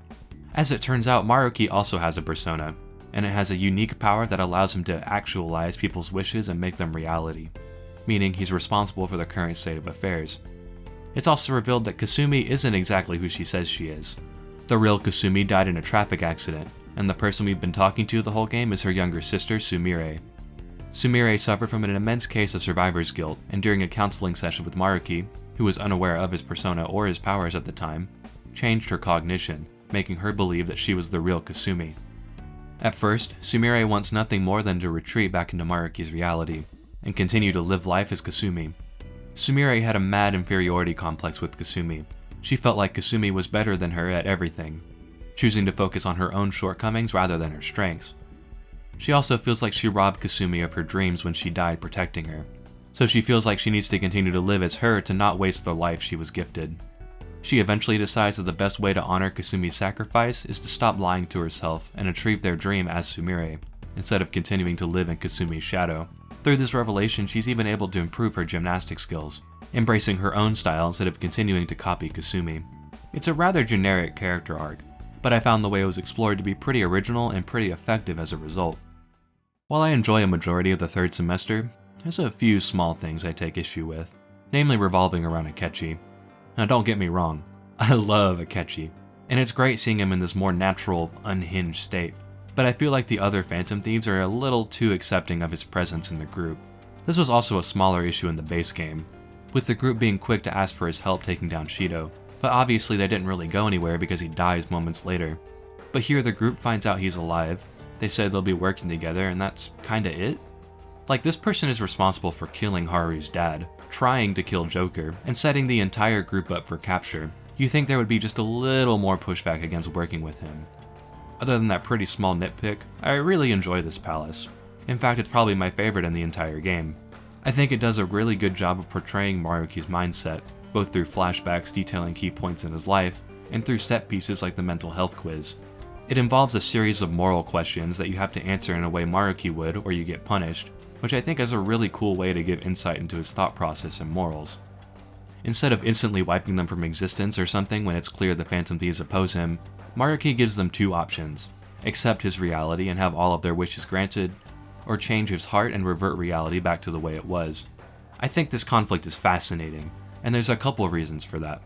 As it turns out, Maruki also has a persona, and it has a unique power that allows him to actualize people's wishes and make them reality, meaning he's responsible for the current state of affairs. It's also revealed that Kasumi isn't exactly who she says she is. The real Kasumi died in a traffic accident, and the person we've been talking to the whole game is her younger sister, Sumire. Sumire suffered from an immense case of survivor's guilt, and during a counseling session with Maruki, who was unaware of his persona or his powers at the time, changed her cognition, making her believe that she was the real Kasumi. At first, Sumire wants nothing more than to retreat back into Maruki's reality, and continue to live life as Kasumi. Sumire had a mad inferiority complex with Kasumi. She felt like Kasumi was better than her at everything, choosing to focus on her own shortcomings rather than her strengths. She also feels like she robbed Kasumi of her dreams when she died protecting her, so she feels like she needs to continue to live as her to not waste the life she was gifted. She eventually decides that the best way to honor Kasumi's sacrifice is to stop lying to herself and achieve their dream as Sumire, instead of continuing to live in Kasumi's shadow. Through this revelation, she's even able to improve her gymnastic skills, embracing her own style instead of continuing to copy Kasumi. It's a rather generic character arc, but I found the way it was explored to be pretty original and pretty effective as a result. While I enjoy a majority of the third semester, there's a few small things I take issue with, namely revolving around Akechi. Now don't get me wrong, I love Akechi, and it's great seeing him in this more natural, unhinged state, but I feel like the other Phantom Thieves are a little too accepting of his presence in the group. This was also a smaller issue in the base game, with the group being quick to ask for his help taking down Shido, but obviously they didn't really go anywhere because he dies moments later. But here the group finds out he's alive, they say they'll be working together, and that's kinda it? Like, this person is responsible for killing Haru's dad, trying to kill Joker, and setting the entire group up for capture. You think there would be just a little more pushback against working with him. Other than that pretty small nitpick, I really enjoy this palace. In fact, it's probably my favorite in the entire game. I think it does a really good job of portraying Maruki's mindset, both through flashbacks detailing key points in his life, and through set pieces like the mental health quiz. It involves a series of moral questions that you have to answer in a way Maruki would, or you get punished, which I think is a really cool way to give insight into his thought process and morals. Instead of instantly wiping them from existence or something when it's clear the Phantom Thieves oppose him, Maruki gives them two options: accept his reality and have all of their wishes granted, or change his heart and revert reality back to the way it was. I think this conflict is fascinating, and there's a couple of reasons for that.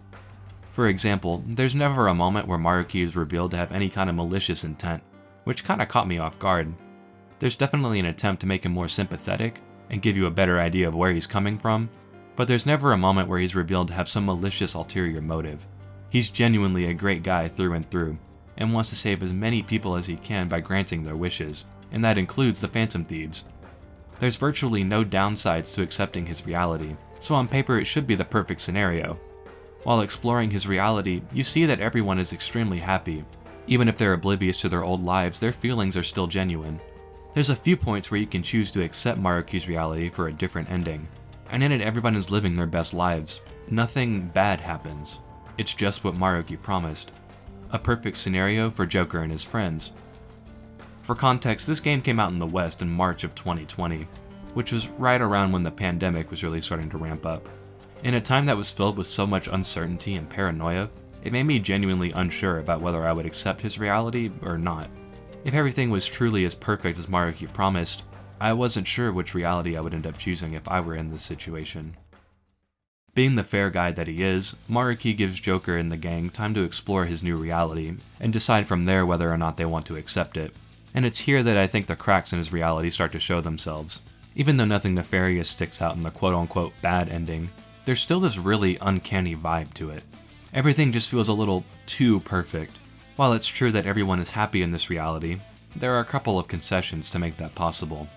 For example, there's never a moment where Maruki is revealed to have any kind of malicious intent, which kinda caught me off guard. There's definitely an attempt to make him more sympathetic and give you a better idea of where he's coming from, but there's never a moment where he's revealed to have some malicious ulterior motive. He's genuinely a great guy through and through, and wants to save as many people as he can by granting their wishes, and that includes the Phantom Thieves. There's virtually no downsides to accepting his reality, so on paper it should be the perfect scenario. While exploring his reality, you see that everyone is extremely happy. Even if they're oblivious to their old lives, their feelings are still genuine. There's a few points where you can choose to accept Maruki's reality for a different ending, and in it everyone is living their best lives. Nothing bad happens. It's just what Maruki promised. A perfect scenario for Joker and his friends. For context, this game came out in the West in March of 2020, which was right around when the pandemic was really starting to ramp up. In a time that was filled with so much uncertainty and paranoia, it made me genuinely unsure about whether I would accept his reality or not. If everything was truly as perfect as Maruki promised, I wasn't sure which reality I would end up choosing if I were in this situation. Being the fair guy that he is, Maruki gives Joker and the gang time to explore his new reality, and decide from there whether or not they want to accept it. And it's here that I think the cracks in his reality start to show themselves. Even though nothing nefarious sticks out in the quote-unquote bad ending, there's still this really uncanny vibe to it. Everything just feels a little too perfect. While it's true that everyone is happy in this reality, there are a couple of concessions to make that possible.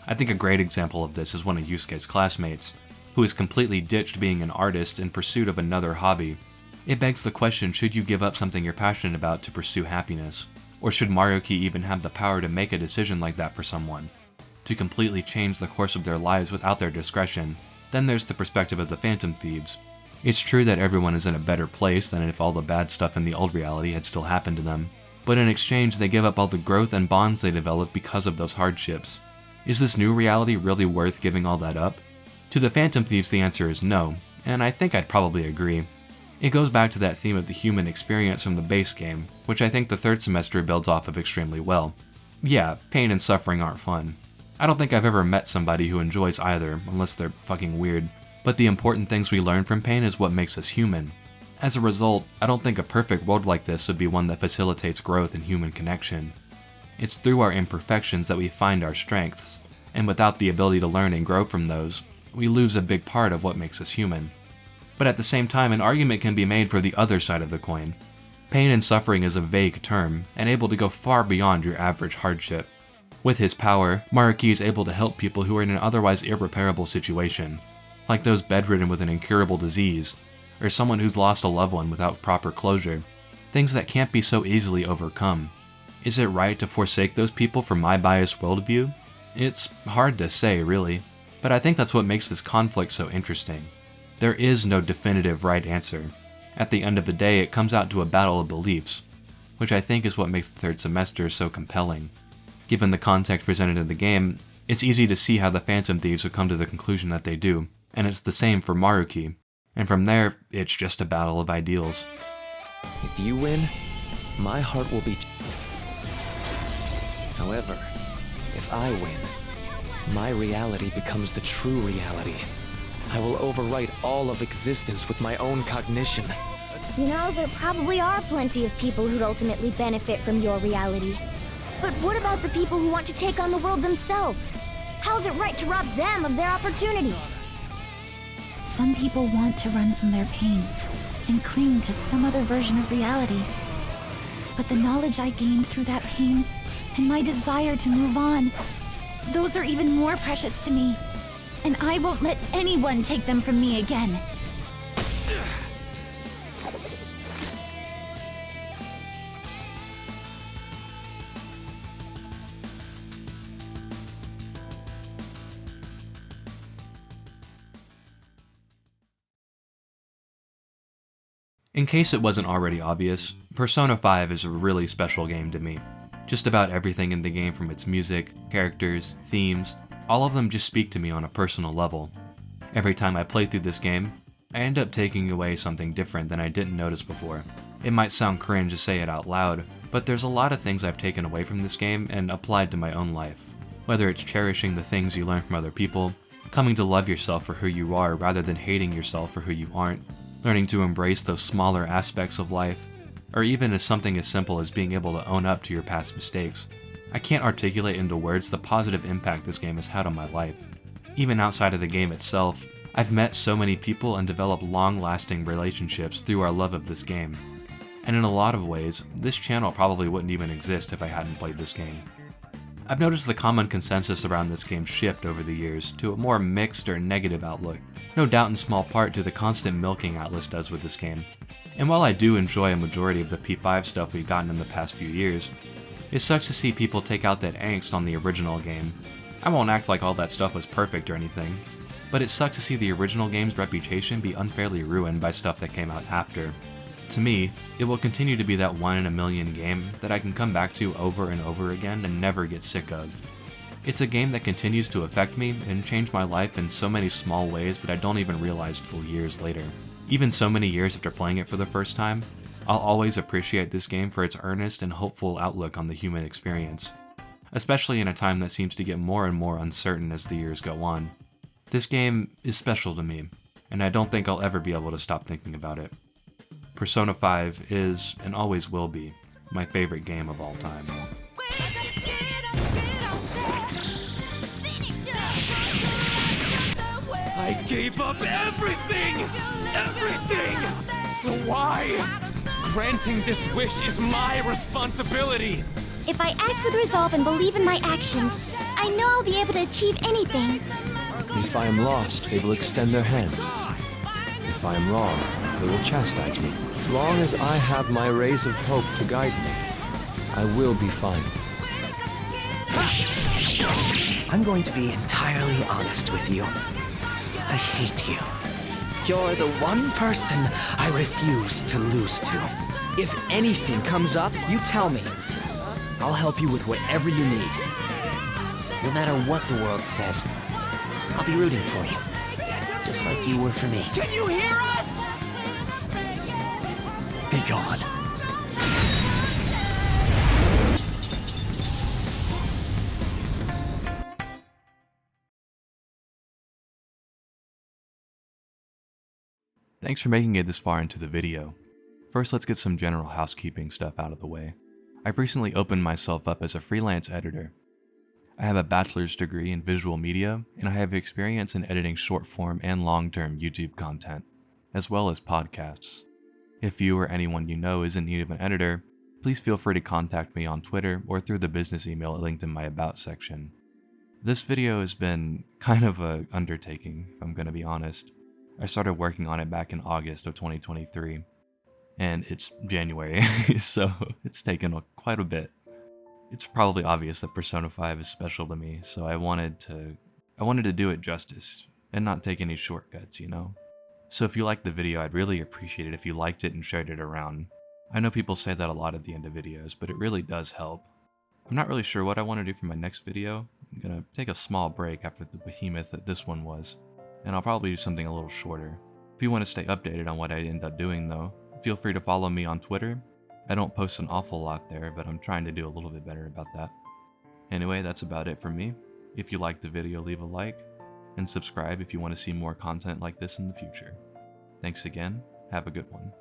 I think a great example of this is one of Yusuke's classmates, who has completely ditched being an artist in pursuit of another hobby. It begs the question, should you give up something you're passionate about to pursue happiness? Or should Maruki even have the power to make a decision like that for someone? To completely change the course of their lives without their discretion? Then there's the perspective of the Phantom Thieves. It's true that everyone is in a better place than if all the bad stuff in the old reality had still happened to them, but in exchange they give up all the growth and bonds they developed because of those hardships. Is this new reality really worth giving all that up? To the Phantom Thieves the answer is no, and I think I'd probably agree. It goes back to that theme of the human experience from the base game, which I think the third semester builds off of extremely well. Yeah, pain and suffering aren't fun. I don't think I've ever met somebody who enjoys either, unless they're fucking weird. But the important things we learn from pain is what makes us human. As a result, I don't think a perfect world like this would be one that facilitates growth and human connection. It's through our imperfections that we find our strengths, and without the ability to learn and grow from those, we lose a big part of what makes us human. But at the same time, an argument can be made for the other side of the coin. Pain and suffering is a vague term, and able to go far beyond your average hardship. With his power, Maruki is able to help people who are in an otherwise irreparable situation, like those bedridden with an incurable disease, or someone who's lost a loved one without proper closure, things that can't be so easily overcome. Is it right to forsake those people for my biased worldview? It's hard to say, really, but I think that's what makes this conflict so interesting. There is no definitive right answer. At the end of the day, it comes out to a battle of beliefs, which I think is what makes the third semester so compelling. Given the context presented in the game, it's easy to see how the Phantom Thieves would come to the conclusion that they do, and it's the same for Maruki. And from there, it's just a battle of ideals. If you win, my heart will be... However, if I win, my reality becomes the true reality. I will overwrite all of existence with my own cognition. You know, there probably are plenty of people who'd ultimately benefit from your reality. But what about the people who want to take on the world themselves? How's it right to rob them of their opportunities? Some people want to run from their pain and cling to some other version of reality. But the knowledge I gained through that pain and my desire to move on, those are even more precious to me. And I won't let anyone take them from me again. In case it wasn't already obvious, Persona 5 is a really special game to me. Just about everything in the game, from its music, characters, themes, all of them just speak to me on a personal level. Every time I play through this game, I end up taking away something different than I didn't notice before. It might sound cringe to say it out loud, but there's a lot of things I've taken away from this game and applied to my own life. Whether it's cherishing the things you learn from other people, coming to love yourself for who you are rather than hating yourself for who you aren't, learning to embrace those smaller aspects of life, or even as something as simple as being able to own up to your past mistakes. I can't articulate into words the positive impact this game has had on my life. Even outside of the game itself, I've met so many people and developed long-lasting relationships through our love of this game. And in a lot of ways, this channel probably wouldn't even exist if I hadn't played this game. I've noticed the common consensus around this game shift over the years to a more mixed or negative outlook, no doubt in small part to the constant milking Atlas does with this game. And while I do enjoy a majority of the P5 stuff we've gotten in the past few years, it sucks to see people take out that angst on the original game. I won't act like all that stuff was perfect or anything, but it sucks to see the original game's reputation be unfairly ruined by stuff that came out after. To me, it will continue to be that 1 in a million game that I can come back to over and over again and never get sick of. It's a game that continues to affect me and change my life in so many small ways that I don't even realize till years later. Even so many years after playing it for the first time, I'll always appreciate this game for its earnest and hopeful outlook on the human experience, especially in a time that seems to get more and more uncertain as the years go on. This game is special to me, and I don't think I'll ever be able to stop thinking about it. Persona 5 is, and always will be, my favorite game of all time. I gave up everything! Everything! So why? Granting this wish is my responsibility! If I act with resolve and believe in my actions, I know I'll be able to achieve anything. If I am lost, they will extend their hands. If I am wrong, they will chastise me. As long as I have my rays of hope to guide me, I will be fine. I'm going to be entirely honest with you. I hate you. You're the one person I refuse to lose to. If anything comes up, you tell me. I'll help you with whatever you need. No matter what the world says, I'll be rooting for you. Just like you were for me. Can you hear us? Be gone. Thanks for making it this far into the video. First, let's get some general housekeeping stuff out of the way. I've recently opened myself up as a freelance editor. I have a bachelor's degree in visual media, and I have experience in editing short-form and long-term YouTube content, as well as podcasts. If you or anyone you know is in need of an editor, please feel free to contact me on Twitter or through the business email linked in my About section. This video has been kind of an undertaking, if I'm going to be honest. I started working on it back in August of 2023, and it's January, so it's taken quite a bit. It's probably obvious that Persona 5 is special to me, so I wanted to do it justice, and not take any shortcuts, you know? So if you liked the video, I'd really appreciate it if you liked it and shared it around. I know people say that a lot at the end of videos, but it really does help. I'm not really sure what I want to do for my next video. I'm gonna take a small break after the behemoth that this one was, and I'll probably do something a little shorter. If you want to stay updated on what I end up doing though, feel free to follow me on Twitter. I don't post an awful lot there, but I'm trying to do a little bit better about that. Anyway, that's about it for me. If you liked the video, leave a like, and subscribe if you want to see more content like this in the future. Thanks again, have a good one.